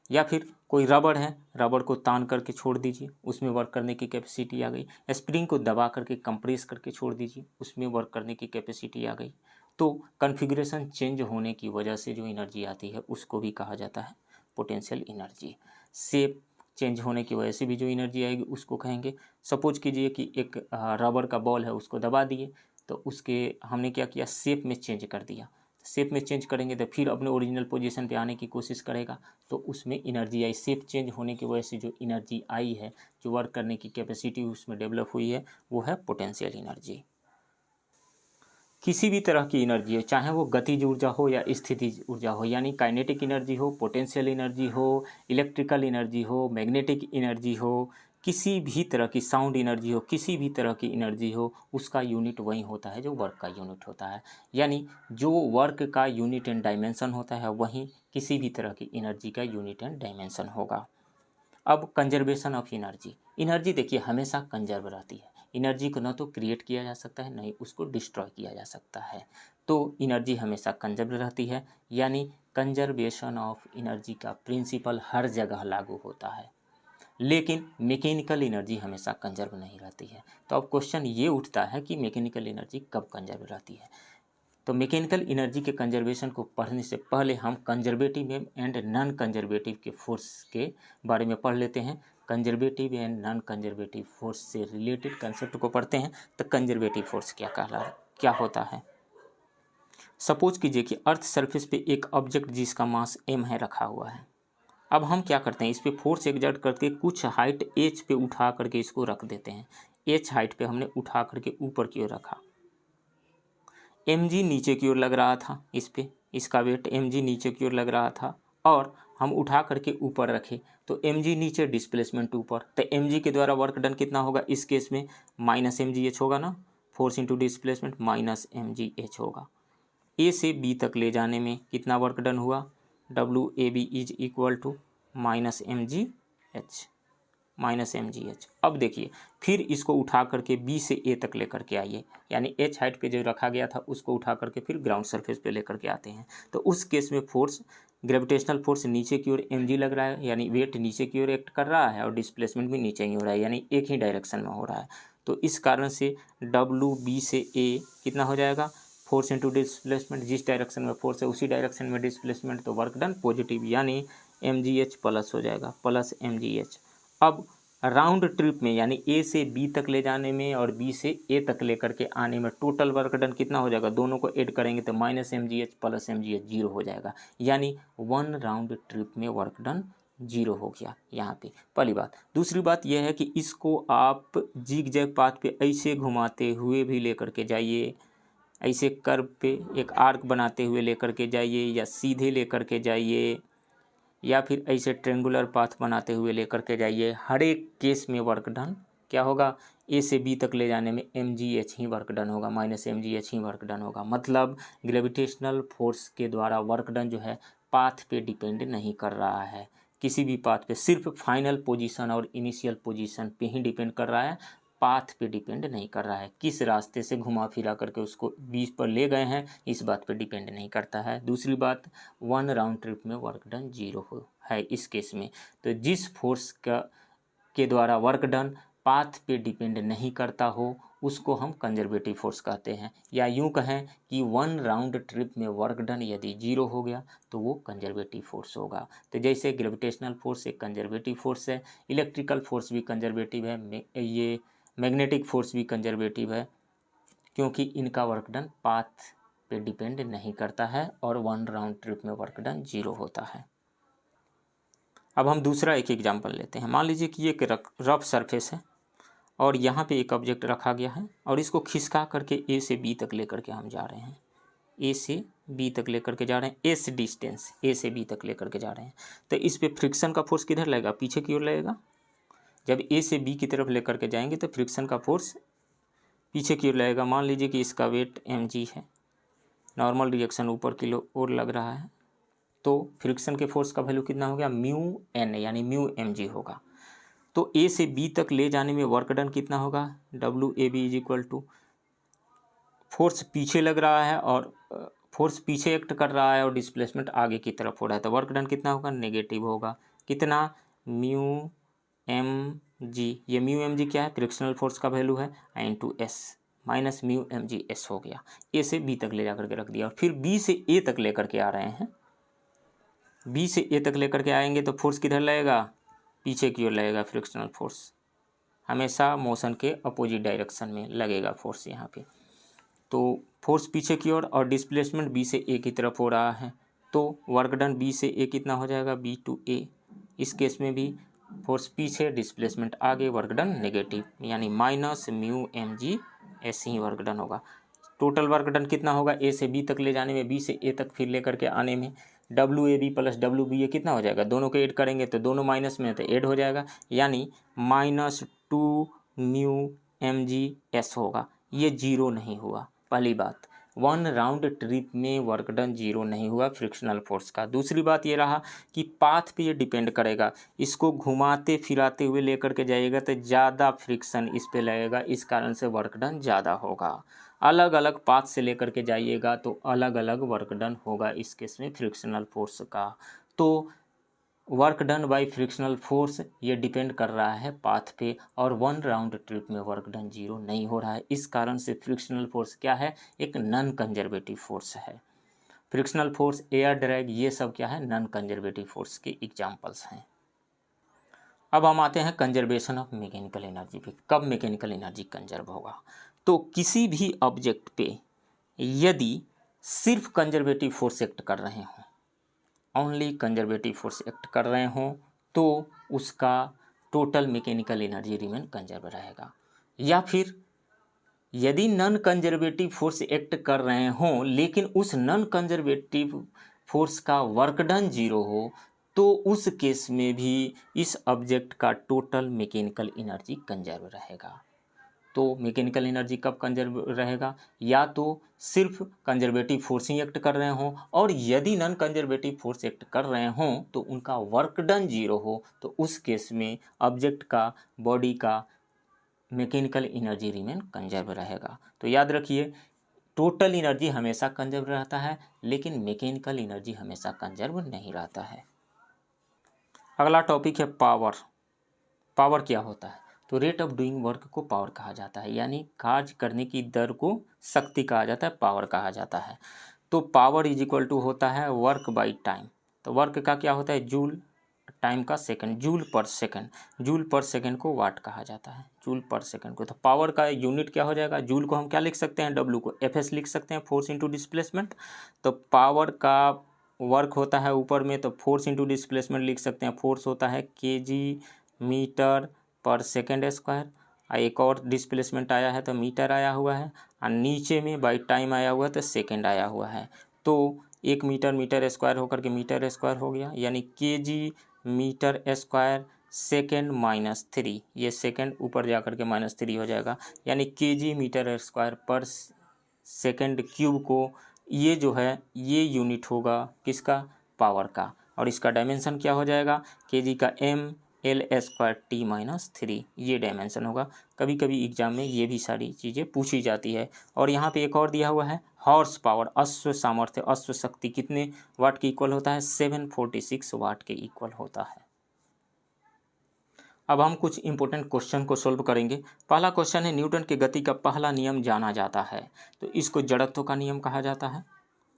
या फिर कोई रबड़ है, रबड़ को तान करके छोड़ दीजिए, उसमें वर्क करने की कैपेसिटी आ गई। स्प्रिंग को दबा करके कंप्रेस करके छोड़ दीजिए, उसमें वर्क करने की कैपेसिटी आ गई। तो कॉन्फ़िगरेशन चेंज होने की वजह से जो एनर्जी आती है उसको भी कहा जाता है पोटेंशियल एनर्जी। शेप चेंज होने की वजह से भी जो एनर्जी आएगी उसको कहेंगे। सपोज कीजिए कि एक रबर का बॉल है, उसको दबा दिए तो उसके हमने क्या किया, शेप में चेंज कर दिया। शेप में चेंज करेंगे तो फिर अपने ओरिजिनल पोजीशन पे आने की कोशिश करेगा, तो उसमें एनर्जी आई। शेप चेंज होने की वजह से जो एनर्जी आई है, जो वर्क करने की कैपेसिटी उसमें डेवलप हुई है, वो है पोटेंशियल एनर्जी। किसी भी तरह की एनर्जी हो, चाहे वो गतिज ऊर्जा हो या स्थितिज ऊर्जा हो, यानी काइनेटिक एनर्जी हो, पोटेंशियल एनर्जी हो, इलेक्ट्रिकल एनर्जी हो, मैग्नेटिक एनर्जी हो, किसी भी तरह की साउंड एनर्जी हो, किसी भी तरह की एनर्जी हो, उसका यूनिट वही होता है जो वर्क का यूनिट होता है। यानी जो वर्क का यूनिट एंड डायमेंशन होता है वहीं किसी भी तरह की एनर्जी का यूनिट एंड डायमेंशन होगा। अब कंजर्वेशन ऑफ एनर्जी। एनर्जी देखिए हमेशा कंजर्व रहती है। एनर्जी को न तो क्रिएट किया जा सकता है, न ही उसको डिस्ट्रॉय किया जा सकता है। तो एनर्जी हमेशा कंजर्व रहती है, यानी कंजर्वेशन ऑफ एनर्जी का प्रिंसिपल हर जगह लागू होता है। लेकिन मैकेनिकल एनर्जी हमेशा कंजर्व नहीं रहती है। तो अब क्वेश्चन ये उठता है कि मैकेनिकल एनर्जी कब कंजर्व रहती है। तो मैकेनिकल एनर्जी के कंजर्वेशन को पढ़ने से पहले हम कंजर्वेटिव एंड नॉन कंजर्वेटिव के फोर्स के बारे में पढ़ लेते हैं। Conservative and non conservative force से रिलेटेड कंसेप्ट को पढ़ते हैं। तो कंजर्वेटिव फोर्स क्या होता है। सपोज कीजिए कि अर्थ सरफेस पे एक ऑब्जेक्ट जिसका मास m है रखा हुआ है। अब हम क्या करते हैं, इस पर फोर्स एक्सर्ट करके कुछ हाइट h पे उठा करके इसको रख देते हैं। h हाइट पे हमने उठा करके ऊपर की ओर रखा, mg नीचे की ओर लग रहा था, इस पे इसका वेट mg नीचे की ओर लग रहा था और हम उठा करके ऊपर रखे तो mg नीचे डिस्प्लेसमेंट ऊपर, तो mg के द्वारा वर्क डन कितना होगा, इस केस में माइनस mgh होगा ना, force into displacement minus mgh होगा। ए से बी तक ले जाने में कितना वर्क डन हुआ, WAB is equal to minus mgh। अब देखिए फिर इसको उठा करके बी से ए तक लेकर के आइए, यानी h हाइट पे जो रखा गया था उसको उठा करके फिर ग्राउंड सरफेस पे लेकर के आते हैं। तो उस केस में फोर्स, ग्रेविटेशनल फोर्स नीचे की ओर mg लग रहा है, यानी वेट नीचे की ओर एक्ट कर रहा है और डिस्प्लेसमेंट भी नीचे ही हो रहा है, यानी एक ही डायरेक्शन में हो रहा है। तो इस कारण से WB से A कितना हो जाएगा, फोर्स इंटू डिस्प्लेसमेंट, जिस डायरेक्शन में फोर्स है उसी डायरेक्शन में डिस्प्लेसमेंट, तो वर्क डन पॉजिटिव, यानी mgh प्लस हो जाएगा, प्लस mgh। अब राउंड ट्रिप में यानी ए से बी तक ले जाने में और बी से ए तक लेकर के आने में टोटल वर्क डन कितना हो जाएगा, दोनों को ऐड करेंगे तो माइनस mgh प्लस mgh 0 हो जाएगा, यानी 1 राउंड ट्रिप में वर्क डन 0 हो गया यहाँ पे, पहली बात। दूसरी बात यह है कि इसको आप जिग जैग पाथ पे ऐसे घुमाते हुए भी लेकर के जाइए, ऐसे कर्व पे एक आर्क बनाते हुए लेकर के जाइए, या सीधे लेकर के जाइए, या फिर ऐसे ट्रेंगुलर पाथ बनाते हुए लेकर के जाइए, हर एक केस में वर्क डन क्या होगा, ए से बी तक ले जाने में mgh ही वर्क डन होगा, माइनस mgh ही वर्क डन होगा। मतलब ग्रेविटेशनल फोर्स के द्वारा वर्क डन जो है पाथ पे डिपेंड नहीं कर रहा है, किसी भी पाथ पे, सिर्फ फाइनल पोजीशन और इनिशियल पोजीशन पे ही डिपेंड कर रहा है, पाथ पे डिपेंड नहीं कर रहा है। किस रास्ते से घुमा फिरा करके उसको बीच पर ले गए हैं इस बात पे डिपेंड नहीं करता है। दूसरी बात, 1 राउंड ट्रिप में वर्क डन 0 है इस केस में। तो जिस फोर्स के द्वारा वर्क डन पाथ पे डिपेंड नहीं करता हो उसको हम कंजर्वेटिव फोर्स कहते हैं। या यूं कहें कि 1 राउंड ट्रिप में वर्क डन यदि 0 हो गया तो वो कंजर्वेटिव फोर्स होगा। तो जैसे ग्रेविटेशनल फोर्स एक कंजर्वेटिव फोर्स है, इलेक्ट्रिकल फोर्स भी कंजर्वेटिव है, ये मैग्नेटिक फोर्स भी कंजर्वेटिव है, क्योंकि इनका वर्क डन पाथ पे डिपेंड नहीं करता है और 1 राउंड ट्रिप में वर्क डन 0 होता है। अब हम दूसरा एक एग्जांपल लेते हैं। मान लीजिए कि ये एक रफ सरफेस है और यहाँ पे एक ऑब्जेक्ट रखा गया है और इसको खिसका करके ए से बी तक लेकर के हम जा रहे हैं, ए से बी तक लेकर के जा रहे हैं, एस डिस्टेंस ए से बी तक लेकर के जा रहे हैं। तो इस पे फ्रिक्शन का फोर्स किधर लगेगा, पीछे की ओर लगेगा। जब ए से बी की तरफ लेकर के जाएंगे तो फ्रिक्शन का फोर्स पीछे की ओर लगेगा। मान लीजिए कि इसका वेट mg है, नॉर्मल रिएक्शन ऊपर की ओर लग रहा है, तो फ्रिक्शन के फोर्स का वैल्यू कितना हो गया, म्यू एन यानी म्यू mg होगा। तो ए से बी तक ले जाने में वर्क डन कितना होगा, W A B is equal to, force पीछे लग रहा है और फोर्स पीछे एक्ट कर रहा है और डिस्प्लेसमेंट आगे की तरफ हो रहा है, तो वर्क डन कितना होगा, नेगेटिव होगा। कितना, म्यू एम जी, ये म्यू एम जी क्या है, फ्रिक्शनल फोर्स का वैल्यू है, into s, minus mu m g s हो गया। ए से बी तक ले जा करके रख दिया और फिर बी से ए तक लेकर के आ रहे हैं, बी से ए तक लेकर के आएंगे तो फोर्स किधर लगेगा, पीछे की ओर लगेगा। फ्रिक्शनल फोर्स हमेशा मोशन के अपोजिट डायरेक्शन में लगेगा फोर्स यहाँ पे। तो फोर्स पीछे की ओर और डिस्प्लेसमेंट बी से ए की तरफ हो रहा है, तो वर्क डन बी से ए कितना हो जाएगा, बी टू ए। इस केस में भी फोर्स पीछे डिस्प्लेसमेंट आगे, वर्क डन नेगेटिव, यानी minus mu m g s ही वर्क डन होगा। टोटल वर्क डन कितना होगा, ए से बी तक ले जाने में, बी से ए तक फिर लेकर के आने में, W A B plus W B A कितना हो जाएगा, दोनों को ऐड करेंगे तो दोनों माइनस में तो ऐड हो जाएगा, यानी minus 2 mu m g s होगा। ये 0 नहीं हुआ, पहली बात। 1 राउंड ट्रिप में वर्क डन 0 नहीं हुआ फ्रिक्शनल फोर्स का। दूसरी बात ये रहा कि पाथ पे ये डिपेंड करेगा, इसको घुमाते फिराते हुए लेकर के जाइएगा तो ज़्यादा फ्रिक्शन इस पे लगेगा, इस कारण से वर्क डन ज़्यादा होगा। अलग अलग पाथ से लेकर के जाइएगा तो अलग अलग वर्क डन होगा इस केस में फ्रिक्शनल फोर्स का। तो work done by frictional force ये डिपेंड कर रहा है पाथ पे, और 1 राउंड ट्रिप में वर्क डन 0 नहीं हो रहा है। इस कारण से फ्रिक्शनल फोर्स क्या है, एक नॉन कंजर्वेटिव फोर्स है। फ्रिक्शनल फोर्स, एयर ड्रैग, ये सब क्या है, नॉन कंजर्वेटिव फोर्स के एग्जांपल्स हैं। अब हम आते हैं कंजर्वेशन ऑफ मैकेनिकल एनर्जी पे। कब मैकेनिकल एनर्जी कंजर्व होगा, तो किसी भी ऑब्जेक्ट पे यदि सिर्फ कंजर्वेटिव फोर्स एक्ट कर रहे हों, ओनली कंजर्वेटिव फोर्स एक्ट कर रहे हों, तो उसका total mechanical energy remain conserve रहेगा। या फिर यदि नॉन कंजर्वेटिव फोर्स एक्ट कर रहे हों लेकिन उस नॉन कंजर्वेटिव फोर्स का वर्क डन 0 हो, तो उस केस में भी इस ऑब्जेक्ट का टोटल मैकेनिकल एनर्जी कंजर्व रहेगा। तो मैकेनिकल एनर्जी कब कंजर्व रहेगा, या तो सिर्फ कंजर्वेटिव फोर्स ही एक्ट कर रहे हों, और यदि नॉन कंजर्वेटिव फोर्स एक्ट कर रहे हों तो उनका वर्क डन 0 हो, तो उस केस में ऑब्जेक्ट का, बॉडी का मैकेनिकल एनर्जी रिमेन कंजर्व रहेगा। तो याद रखिए, टोटल एनर्जी हमेशा कंजर्व रहता है लेकिन मैकेनिकल एनर्जी हमेशा कंजर्व नहीं रहता है। अगला टॉपिक है पावर। पावर क्या होता है, तो रेट ऑफ डूइंग वर्क को पावर कहा जाता है, यानी कार्य करने की दर को शक्ति कहा जाता है, पावर कहा जाता है। तो पावर इज इक्वल टू होता है वर्क बाई टाइम। तो वर्क का क्या होता है, जूल, टाइम का सेकंड, जूल पर सेकंड। जूल पर सेकंड को वाट कहा जाता है, जूल पर सेकंड को। तो पावर का यूनिट क्या हो जाएगा, जूल को हम क्या लिख सकते हैं, डब्ल्यू को एफ एस लिख सकते हैं, फोर्स इंटू डिस्प्लेसमेंट। तो पावर का वर्क होता है ऊपर में, तो फोर्स इंटू डिस्प्लेसमेंट लिख सकते हैं, फोर्स होता है केजी मीटर पर सेकेंड स्क्वायर। एक और डिस्प्लेसमेंट आया है तो मीटर आया हुआ है, और नीचे में बाई टाइम आया हुआ है तो सेकेंड आया हुआ है। तो 1 मीटर मीटर स्क्वायर होकर के मीटर स्क्वायर हो गया, यानी kg metre square second minus 3, ये सेकेंड ऊपर जा कर के -3 हो जाएगा, यानी kg मीटर स्क्वायर पर सेकेंड क्यूब को, ये जो है ये यूनिट होगा किसका, पावर का, और इसका डायमेंशन क्या हो जाएगा, kg का m l square t minus 3, ये डायमेंशन होगा। कभी कभी एग्जाम में ये भी सारी चीज़ें पूछी जाती है। और यहाँ पे एक और दिया हुआ है हॉर्स पावर, अश्व सामर्थ्य, अश्व शक्ति कितने वाट के इक्वल होता है, 746 वाट के इक्वल होता है। अब हम कुछ इंपॉर्टेंट क्वेश्चन को सोल्व करेंगे। पहला क्वेश्चन है, न्यूटन के गति का पहला नियम जाना जाता है, तो इसको जड़त्व का नियम कहा जाता है।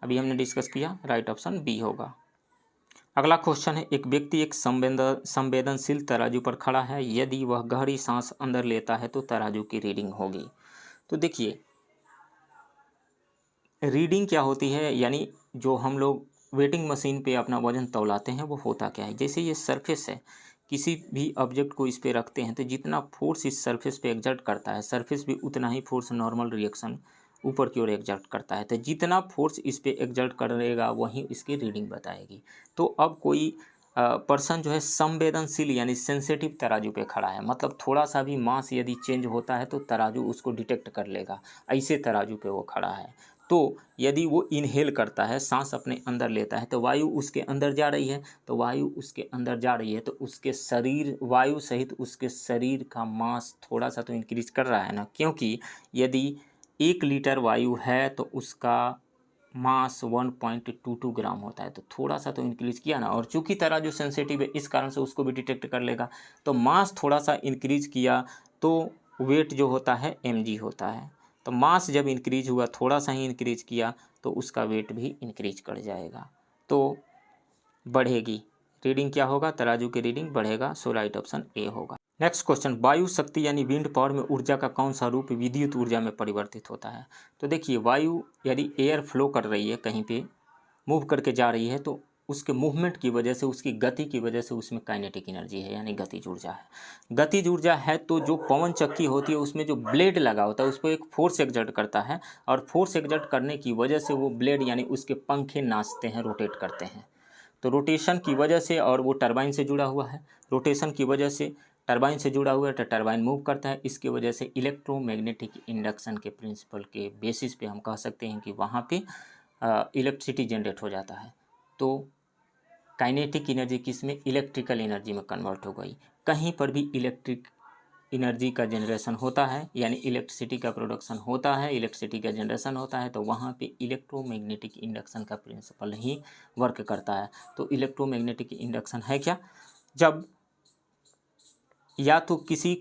अभी हमने डिस्कस किया, राइट ऑप्शन बी होगा। अगला क्वेश्चन है, एक व्यक्ति एक संवेदनशील तराजू पर खड़ा है, यदि वह गहरी सांस अंदर लेता है तो तराजू की रीडिंग होगी। तो देखिए रीडिंग क्या होती है, यानी जो हम लोग वेटिंग मशीन पे अपना वजन तौलाते हैं वो होता क्या है, जैसे ये सरफेस है, किसी भी ऑब्जेक्ट को इस पे रखते हैं तो जितना फोर्स इस सरफेस पे एग्जर्ट करता है, सरफेस भी उतना ही फोर्स नॉर्मल रिएक्शन ऊपर की ओर एग्जर्ट करता है, तो जितना फोर्स इस पे एग्जर्ट करेगा वही इसकी रीडिंग बताएगी। तो अब कोई पर्सन जो है संवेदनशील यानी सेंसिटिव तराजू पे खड़ा है, मतलब थोड़ा सा भी मास यदि चेंज होता है तो तराजू उसको डिटेक्ट कर लेगा, ऐसे तराजू पे वो खड़ा है। तो यदि वो इनहेल करता है, सांस अपने अंदर लेता है, तो वायु उसके अंदर जा रही है, तो वायु उसके अंदर जा रही है तो उसके शरीर, वायु सहित उसके शरीर का मास थोड़ा सा तो इंक्रीज कर रहा है ना, क्योंकि यदि 1 लीटर वायु है तो उसका मास 1.22 ग्राम होता है, तो थोड़ा सा तो इंक्रीज किया ना, और चूंकि तराजू सेंसिटिव है इस कारण से उसको भी डिटेक्ट कर लेगा, तो मास थोड़ा सा इंक्रीज किया तो वेट जो होता है mg होता है। तो मास जब इंक्रीज हुआ, थोड़ा सा ही इंक्रीज किया तो उसका वेट भी इंक्रीज कर जाएगा, तो बढ़ेगी रीडिंग, क्या होगा, तराजू की रीडिंग बढ़ेगा। सो राइट ऑप्शन ए होगा। नेक्स्ट क्वेश्चन, वायु शक्ति यानी विंड पावर में ऊर्जा का कौन सा रूप विद्युत ऊर्जा में परिवर्तित होता है। तो देखिए वायु यदि एयर फ्लो कर रही है, कहीं पे मूव करके जा रही है, तो उसके मूवमेंट की वजह से, उसकी गति की वजह से उसमें काइनेटिक एनर्जी है, यानी गतिज ऊर्जा है। गतिज ऊर्जा है तो जो पवन चक्की होती है उसमें जो ब्लेड लगा होता है उस पर एक फोर्स एक्सर्ट करता है, और फोर्स एक्सर्ट करने की वजह से वो ब्लेड यानी उसके पंखे नाचते हैं, रोटेट करते हैं। तो रोटेशन की वजह से, और वो टरबाइन से जुड़ा हुआ है, रोटेशन की वजह से टरबाइन से जुड़ा हुआ है, तो टरबाइन मूव करता है, इसकी वजह से इलेक्ट्रोमैग्नेटिक इंडक्शन के प्रिंसिपल के बेसिस पे हम कह सकते हैं कि वहाँ पे इलेक्ट्रिसिटी जनरेट हो जाता है। तो काइनेटिक एनर्जी किस में, इलेक्ट्रिकल एनर्जी में कन्वर्ट हो गई। कहीं पर भी इलेक्ट्रिक एनर्जी का जनरेशन होता है, यानी इलेक्ट्रिसिटी का प्रोडक्शन होता है, इलेक्ट्रिसिटी का जनरेशन होता है, तो वहाँ पे इलेक्ट्रोमैग्नेटिक इंडक्शन का प्रिंसिपल ही वर्क करता है। तो इलेक्ट्रोमैग्नेटिक इंडक्शन है क्या, जब या तो किसी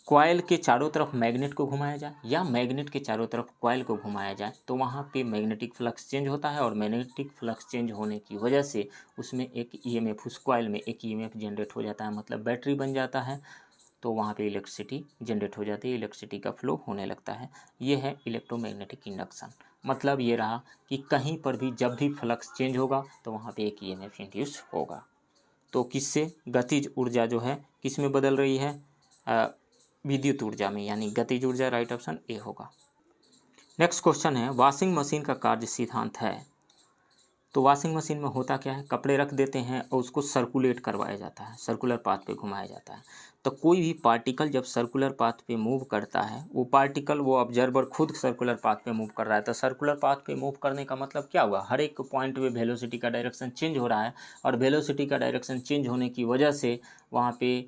कॉइल के चारों तरफ मैग्नेट को घुमाया जाए या मैग्नेट के चारों तरफ कॉइल को घुमाया जाए, तो वहाँ पे मैग्नेटिक फ्लक्स चेंज होता है, और मैग्नेटिक फ्लक्स चेंज होने की वजह से उसमें एक ईएमएफ, उस कॉइल में एक ईएमएफ जनरेट हो जाता है, मतलब बैटरी बन जाता है, तो वहाँ पे इलेक्ट्रिसिटी जनरेट हो जाती है, इलेक्ट्रिसिटी का फ्लो होने लगता है। ये है इलेक्ट्रोमैग्नेटिक इंडक्शन। मतलब ये रहा कि कहीं पर भी जब भी फ्लक्स चेंज होगा तो वहाँ पे एक ईएमएफ इंड्यूस होगा। तो किससे, गतिज ऊर्जा जो है किस में बदल रही है, विद्युत ऊर्जा में, यानी गतिज ऊर्जा, राइट ऑप्शन ए होगा। नेक्स्ट क्वेश्चन है, वॉशिंग मशीन का कार्य सिद्धांत है। तो वॉशिंग मशीन में होता क्या है, कपड़े रख देते हैं और उसको सर्कुलेट करवाया जाता है, सर्कुलर पाथ पे घुमाया जाता है। तो कोई भी पार्टिकल जब सर्कुलर पाथ पे मूव करता है, वो पार्टिकल, वो ऑब्जर्वर खुद सर्कुलर पाथ पे मूव कर रहा है, तो सर्कुलर पाथ पे मूव करने का मतलब क्या हुआ, हर एक पॉइंट पे वेलोसिटी का डायरेक्शन चेंज हो रहा है, और वेलोसिटी का डायरेक्शन चेंज होने की वजह से वहाँ पे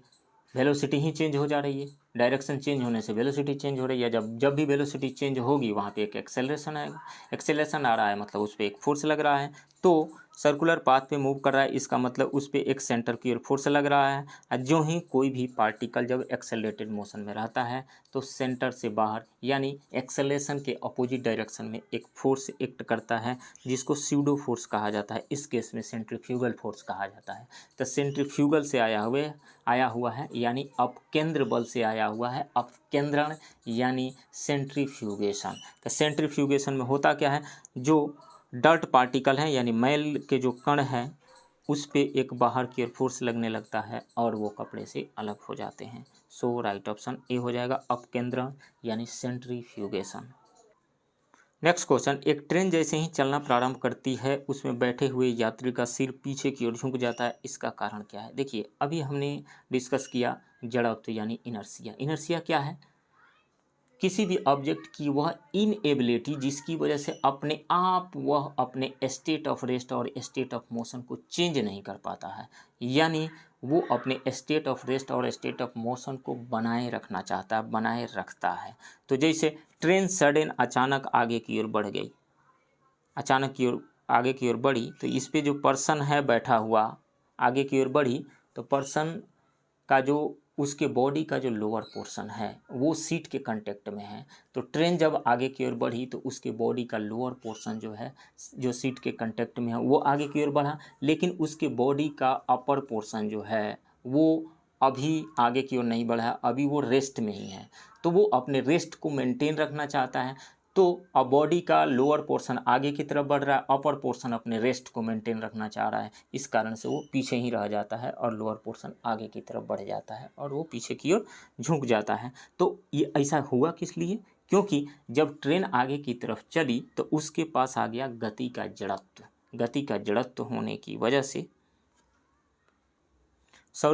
वेलोसिटी ही चेंज हो जा रही है, डायरेक्शन चेंज होने से वेलोसिटी चेंज हो रही है। जब भी वेलोसिटी चेंज होगी वहाँ पे एक एक्सेलरेशन आएगा, एक्सेलरेशन आ रहा है मतलब उस पर एक फोर्स लग रहा है, तो सर्कुलर पाथ पे मूव कर रहा है, इसका मतलब उस पर एक सेंटर की ओर फोर्स लग रहा है। और जो ही कोई भी पार्टिकल जब एक्सेलरेटेड मोशन में रहता है तो सेंटर से बाहर यानी एक्सेलरेशन के अपोजिट डायरेक्शन में एक फोर्स एक्ट करता है, जिसको स्यूडो फोर्स कहा जाता है, इस केस में सेंट्रीफ्यूगल फोर्स कहा जाता है। तो सेंट्रीफ्यूगल से आया हुआ है, यानी अपकेंद्र बल से आया हुआ है, अपकेंद्रण यानी सेंट्रीफ्यूगेशन। तो सेंट्रीफ्यूगेशन में होता क्या है, जो डर्ट पार्टिकल है यानी मैल के जो कण हैं उस पे एक बाहर की ओर फोर्स लगने लगता है और वो कपड़े से अलग हो जाते हैं। सो राइट ऑप्शन ए हो जाएगा, अपकेंद्रण यानी सेंट्रीफ्यूगेशन। नेक्स्ट क्वेश्चन, एक ट्रेन जैसे ही चलना प्रारंभ करती है उसमें बैठे हुए यात्री का सिर पीछे की ओर झुक जाता है, इसका कारण क्या है? देखिए अभी हमने डिस्कस किया जड़त्व यानी इनर्शिया। इनर्शिया क्या है? किसी भी ऑब्जेक्ट की वह इनएबिलिटी जिसकी वजह से अपने आप वह अपने स्टेट ऑफ रेस्ट और स्टेट ऑफ मोशन को चेंज नहीं कर पाता है, यानी वो अपने स्टेट ऑफ रेस्ट और स्टेट ऑफ मोशन को बनाए रखना चाहता है, बनाए रखता है। तो जैसे ट्रेन सडन अचानक आगे की ओर बढ़ गई, अचानक की ओर आगे की ओर बढ़ी, तो इस पे जो पर्सन है बैठा हुआ आगे की ओर बढ़ी, तो पर्सन का जो उसके बॉडी का जो लोअर पोर्शन है वो सीट के कांटेक्ट में है। तो ट्रेन जब आगे की ओर बढ़ी तो उसके बॉडी का लोअर पोर्शन जो है जो सीट के कांटेक्ट में है वो आगे की ओर बढ़ा, लेकिन उसके बॉडी का अपर पोर्शन जो है वो अभी आगे की ओर नहीं बढ़ा, अभी वो रेस्ट में ही है। तो वो अपने रेस्ट को मेंटेन रखना चाहता है, तो अब बॉडी का लोअर पोर्शन आगे की तरफ बढ़ रहा है, अपर पोर्शन अपने रेस्ट को मेंटेन रखना चाह रहा है, इस कारण से वो पीछे ही रह जाता है और लोअर पोर्शन आगे की तरफ बढ़ जाता है और वो पीछे की ओर झुक जाता है। तो ये ऐसा हुआ किस लिए? क्योंकि जब ट्रेन आगे की तरफ चली तो उसके पास आ गया गति का जड़त्व। गति का जड़त्व होने की वजह से,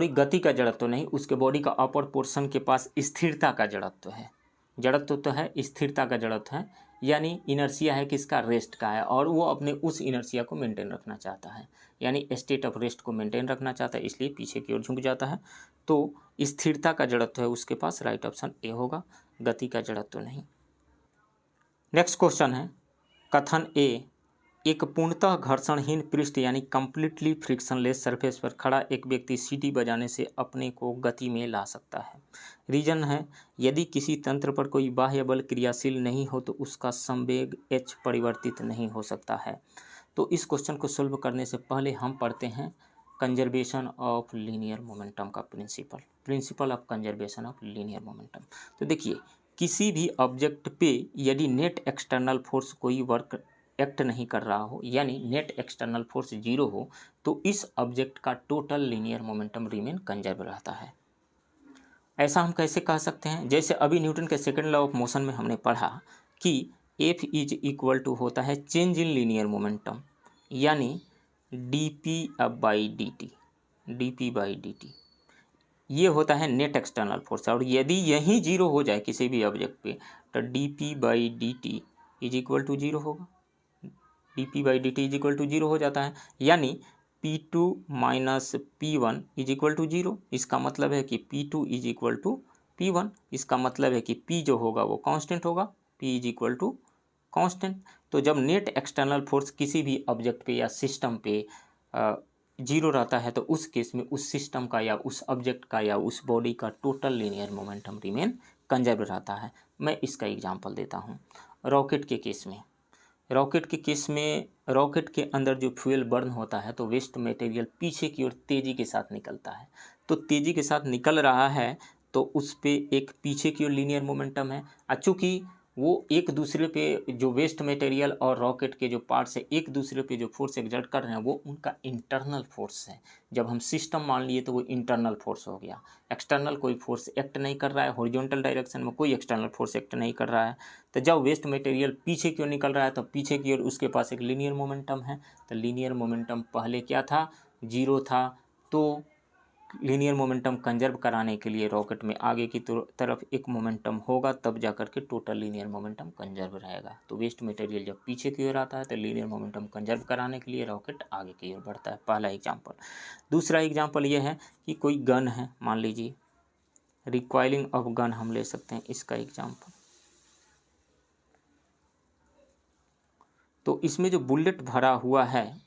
गति का जड़त्व नहीं, उसके बॉडी का अपर पोर्शन के पास स्थिरता का जड़त्व है। जड़त्व तो है, स्थिरता का जड़त्व है, यानी इनर्शिया है किसका? रेस्ट का है, और वो अपने उस इनर्शिया को मेंटेन रखना चाहता है, यानी स्टेट ऑफ रेस्ट को मेंटेन रखना चाहता है, इसलिए पीछे की ओर झुक जाता है। तो स्थिरता का जड़त्व है उसके पास, राइट ऑप्शन ए होगा, गति का जड़त्व नहीं। नेक्स्ट क्वेश्चन है कथन ए, एक पूर्णतः घर्षणहीन पृष्ठ यानी कंप्लीटली फ्रिक्शनलेस सरफेस पर खड़ा एक व्यक्ति सीटी बजाने से अपने को गति में ला सकता है। रीजन है, यदि किसी तंत्र पर कोई बाह्य बल क्रियाशील नहीं हो तो उसका संवेग h परिवर्तित नहीं हो सकता है। तो इस क्वेश्चन को सोल्व करने से पहले हम पढ़ते हैं कंजर्वेशन ऑफ लीनियर मोमेंटम का principle of conservation of linear momentum. तो देखिए, किसी भी ऑब्जेक्ट पे यदि नेट एक्सटर्नल फोर्स कोई वर्क एक्ट नहीं कर रहा हो, यानी नेट एक्सटर्नल फोर्स 0 हो, तो इस ऑब्जेक्ट का total linear momentum remain conserve रहता है। ऐसा हम कैसे कह सकते हैं? जैसे अभी न्यूटन के सेकंड लॉ ऑफ मोशन में हमने पढ़ा कि F इज इक्वल टू होता है चेंज इन लीनियर मोमेंटम, यानी dp बाई dt ये होता है नेट एक्सटर्नल फोर्स। और यदि यही 0 हो जाए किसी भी ऑब्जेक्ट पे तो dp by dt is equal to 0 होगा, dp by dt is equal to 0 हो जाता है, यानी P2 minus P1 is equal to 0। इसका मतलब है कि P2 is equal to P1, इसका मतलब है कि P जो होगा वो कांस्टेंट होगा, P is equal to constant. तो जब नेट एक्सटर्नल फोर्स किसी भी ऑब्जेक्ट पे या सिस्टम पे 0 रहता है तो उस केस में उस सिस्टम का या उस ऑब्जेक्ट का या उस बॉडी का total linear momentum remain conserve रहता है। मैं इसका एग्जांपल देता हूँ। रॉकेट के केस में, रॉकेट के अंदर जो फ्यूल बर्न होता है तो वेस्ट मटेरियल पीछे की ओर तेज़ी के साथ निकलता है। तो तेज़ी के साथ निकल रहा है तो उस पे एक पीछे की ओर लीनियर मोमेंटम है, चूँकि वो एक दूसरे पे जो वेस्ट मटेरियल और रॉकेट के जो पार्ट्स है एक दूसरे पे जो फोर्स एग्जर्ट कर रहे हैं वो उनका इंटरनल फोर्स है। जब हम सिस्टम मान लिए तो वो इंटरनल फोर्स हो गया, एक्सटर्नल कोई फोर्स एक्ट नहीं कर रहा है, हॉरिजॉन्टल डायरेक्शन में कोई एक्सटर्नल फोर्स एक्ट नहीं कर रहा है। तो जब वेस्ट मटेरियल पीछे की ओर निकल रहा है तो पीछे की ओर उसके पास एक लीनियर मोमेंटम है। तो लीनियर मोमेंटम पहले क्या था? 0 था। तो लीनियर मोमेंटम कंजर्व कराने के लिए रॉकेट में आगे की तरफ एक मोमेंटम होगा, तब जाकर के टोटल लीनियर मोमेंटम कंजर्व रहेगा। तो वेस्ट मटेरियल जब पीछे की ओर आता है तो लीनियर मोमेंटम कंजर्व कराने के लिए रॉकेट आगे की ओर बढ़ता है, पहला एग्जाम्पल। दूसरा एग्जाम्पल ये है कि कोई गन है, मान लीजिए रिकॉइलिंग ऑफ गन हम ले सकते हैं इसका एग्जाम्पल। तो इसमें जो बुलेट भरा हुआ है,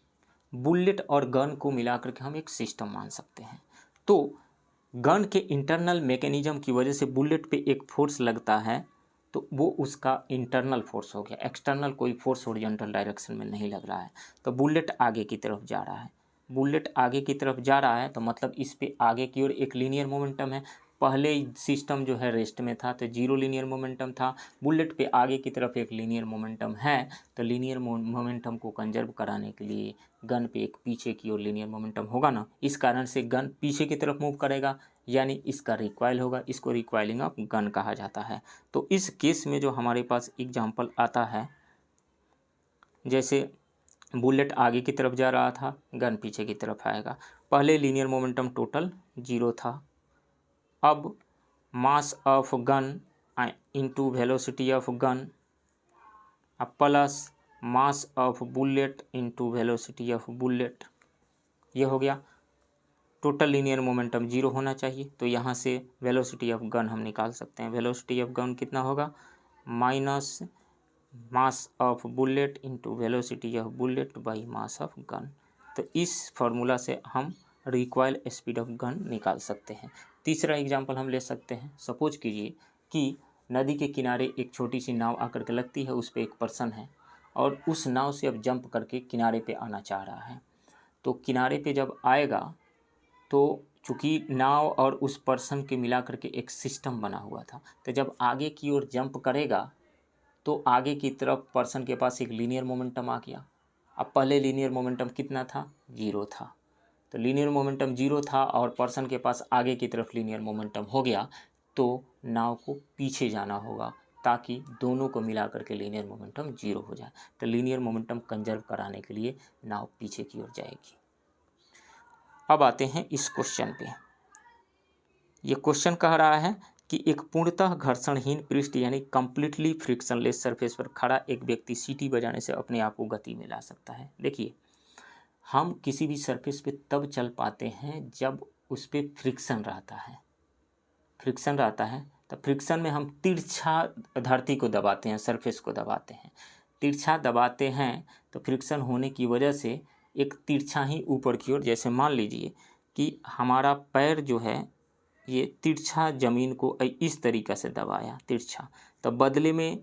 बुलेट और गन को मिलाकर के हम एक सिस्टम मान सकते हैं। तो गन के इंटरनल मैकेनिज्म की वजह से बुलेट पे एक फोर्स लगता है तो वो उसका इंटरनल फोर्स हो गया, एक्सटर्नल कोई फोर्स हॉरिजॉन्टल डायरेक्शन में नहीं लग रहा है। तो बुलेट आगे की तरफ जा रहा है, बुलेट आगे की तरफ जा रहा है तो मतलब इस पे आगे की ओर एक लीनियर मोमेंटम है। पहले सिस्टम जो है रेस्ट में था तो 0 लीनियर मोमेंटम था, बुलेट पे आगे की तरफ एक लीनियर मोमेंटम है। तो लीनियर मोमेंटम को कंजर्व कराने के लिए गन पे एक पीछे की ओर लीनियर मोमेंटम होगा ना, इस कारण से गन पीछे की तरफ मूव करेगा, यानी इसका रिकॉइल होगा, इसको रिकॉइलिंग ऑफ गन कहा जाता है। तो इस केस में जो हमारे पास एग्जाम्पल आता है जैसे बुलेट आगे की तरफ जा रहा था, गन पीछे की तरफ आएगा। पहले लीनियर मोमेंटम टोटल 0 था, अब mass of gun into velocity of gun plus mass of bullet into velocity of bullet, ये हो गया। टोटल लीनियर मोमेंटम 0 होना चाहिए, तो यहाँ से वेलोसिटी ऑफ गन हम निकाल सकते हैं। वेलोसिटी ऑफ गन कितना होगा, minus mass of bullet into velocity of bullet by mass of gun. तो इस फार्मूला से हम रिकॉइल स्पीड ऑफ गन निकाल सकते हैं। तीसरा एग्जांपल हम ले सकते हैं। सपोज कीजिए कि नदी के किनारे एक छोटी सी नाव आकर के लगती है, उस पर एक पर्सन है और उस नाव से अब जंप करके किनारे पे आना चाह रहा है। तो किनारे पे जब आएगा तो चूँकि नाव और उस पर्सन के मिला करके एक सिस्टम बना हुआ था, तो जब आगे की ओर जंप करेगा तो आगे की तरफ पर्सन के पास एक लीनियर मोमेंटम आ गया। अब पहले लीनियर मोमेंटम कितना था, 0 था। तो लीनियर मोमेंटम 0 था और पर्सन के पास आगे की तरफ लीनियर मोमेंटम हो गया, तो नाव को पीछे जाना होगा ताकि दोनों को मिला करके लीनियर मोमेंटम 0 हो जाए। तो लीनियर मोमेंटम कंजर्व कराने के लिए नाव पीछे की ओर जाएगी। अब आते हैं इस क्वेश्चन पे। ये क्वेश्चन कह रहा है कि एक पूर्णतः घर्षणहीन पृष्ठ यानी कंप्लीटली फ्रिक्शनलेस सरफेस पर खड़ा एक व्यक्ति सीटी बजाने से अपने आप को गति में ला सकता है। देखिए, हम किसी भी सरफेस पे तब चल पाते हैं जब उस पर फ्रिक्शन रहता है। फ्रिक्शन रहता है तो फ्रिक्शन में हम तिरछा धरती को दबाते हैं, सरफेस को दबाते हैं। तिरछा दबाते हैं तो फ्रिक्शन होने की वजह से एक तिरछा ही ऊपर की ओर, जैसे मान लीजिए कि हमारा पैर जो है ये तिरछा ज़मीन को इस तरीक़े से दबाया तिरछा, तो बदले में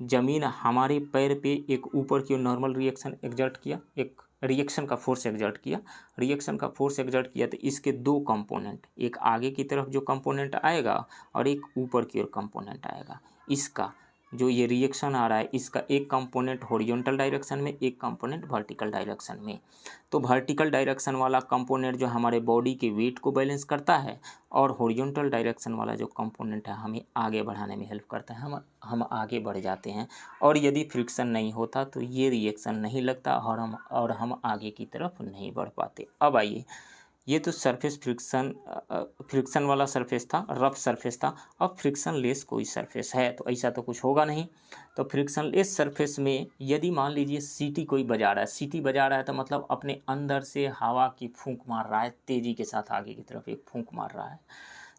ज़मीन हमारे पैर पे एक ऊपर की ओर नॉर्मल रिएक्शन एग्जर्ट किया, एक रिएक्शन का फोर्स एग्जर्ट किया। रिएक्शन का फोर्स एग्जर्ट किया तो इसके दो कंपोनेंट, एक आगे की तरफ जो कंपोनेंट आएगा और एक ऊपर की ओर कंपोनेंट आएगा। इसका जो ये रिएक्शन आ रहा है, इसका एक कंपोनेंट हॉरिजॉन्टल डायरेक्शन में, एक कंपोनेंट वर्टिकल डायरेक्शन में। तो वर्टिकल डायरेक्शन वाला कंपोनेंट जो हमारे बॉडी के वेट को बैलेंस करता है और हॉरिजॉन्टल डायरेक्शन वाला जो कंपोनेंट है हमें आगे बढ़ाने में हेल्प करता है। हम आगे बढ़ जाते हैं और यदि फ्रिक्शन नहीं होता तो ये रिएक्शन नहीं लगता और हम आगे की तरफ नहीं बढ़ पाते। अब आइए, ये तो सरफेस फ्रिक्शन वाला सरफेस था, रफ सरफेस था। अब फ्रिक्शन लेस कोई सरफेस है तो ऐसा तो कुछ होगा नहीं। तो फ्रिक्शन लेस सरफेस में यदि मान लीजिए सीटी कोई बजा रहा है, सीटी बजा रहा है तो मतलब अपने अंदर से हवा की फूंक मार रहा है, तेज़ी के साथ आगे की तरफ एक फूंक मार रहा है।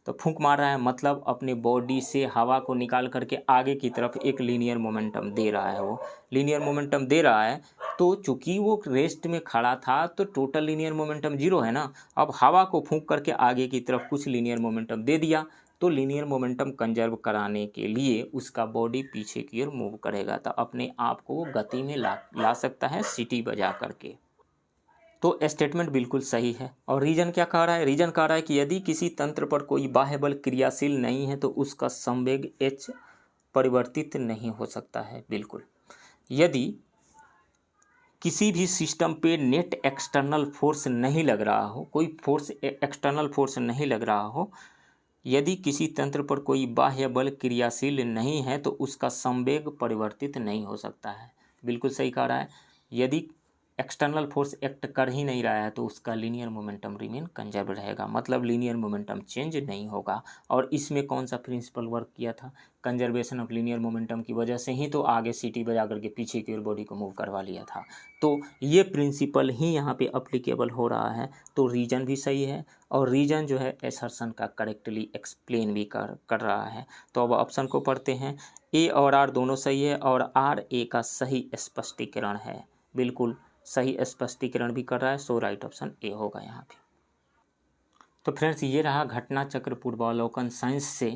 तो फूंक मार रहा है मतलब अपने बॉडी से हवा को निकाल करके आगे की तरफ एक लीनियर मोमेंटम दे रहा है। वो लीनियर मोमेंटम दे रहा है तो चूंकि वो रेस्ट में खड़ा था तो टोटल लीनियर मोमेंटम 0 है ना। अब हवा को फूंक करके आगे की तरफ कुछ लीनियर मोमेंटम दे दिया तो लीनियर मोमेंटम कंजर्व कराने के लिए उसका बॉडी पीछे की ओर मूव करेगा, तो अपने आप को वो गति में ला सकता है सीटी बजा करके। तो स्टेटमेंट बिल्कुल सही है। और रीजन क्या कह रहा है, रीजन कह रहा है कि यदि किसी तंत्र पर कोई बाह्य बल क्रियाशील नहीं है तो उसका संवेग h परिवर्तित नहीं हो सकता है। बिल्कुल, यदि किसी भी सिस्टम पे नेट एक्सटर्नल फोर्स नहीं लग रहा हो, कोई फोर्स एक्सटर्नल फोर्स नहीं लग रहा हो, यदि किसी तंत्र पर कोई बाह्य बल क्रियाशील नहीं है तो उसका संवेग परिवर्तित नहीं हो सकता है। बिल्कुल सही कह रहा है। यदि एक्सटर्नल फोर्स एक्ट कर ही नहीं रहा है तो उसका लीनियर मोमेंटम रिमेन कंजर्व रहेगा, मतलब लीनियर मोमेंटम चेंज नहीं होगा। और इसमें कौन सा प्रिंसिपल वर्क किया था, कंजर्वेशन ऑफ लीनियर मोमेंटम की वजह से ही तो आगे सीटी बजा करके पीछे की ओर बॉडी को मूव करवा लिया था। तो ये प्रिंसिपल ही यहाँ पे अप्लीकेबल हो रहा है। तो रीजन भी सही है और रीजन जो है असर्शन का करेक्टली एक्सप्लेन भी कर रहा है। तो अब ऑप्शन को पढ़ते हैं। ए और आर दोनों सही है और आर ए का सही स्पष्टीकरण है। बिल्कुल सही स्पष्टीकरण भी कर रहा है, सो राइट ऑप्शन ए होगा यहाँ पे। तो फ्रेंड्स, ये रहा घटना चक्र पूर्वावलोकन साइंस से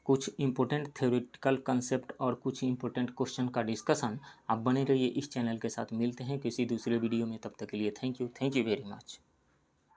कुछ इंपॉर्टेंट थ्योरेटिकल कंसेप्ट और कुछ इंपॉर्टेंट क्वेश्चन का डिस्कशन। आप बने रहिए इस चैनल के साथ। मिलते हैं किसी दूसरे वीडियो में, तब तक के लिए थैंक यू वेरी मच।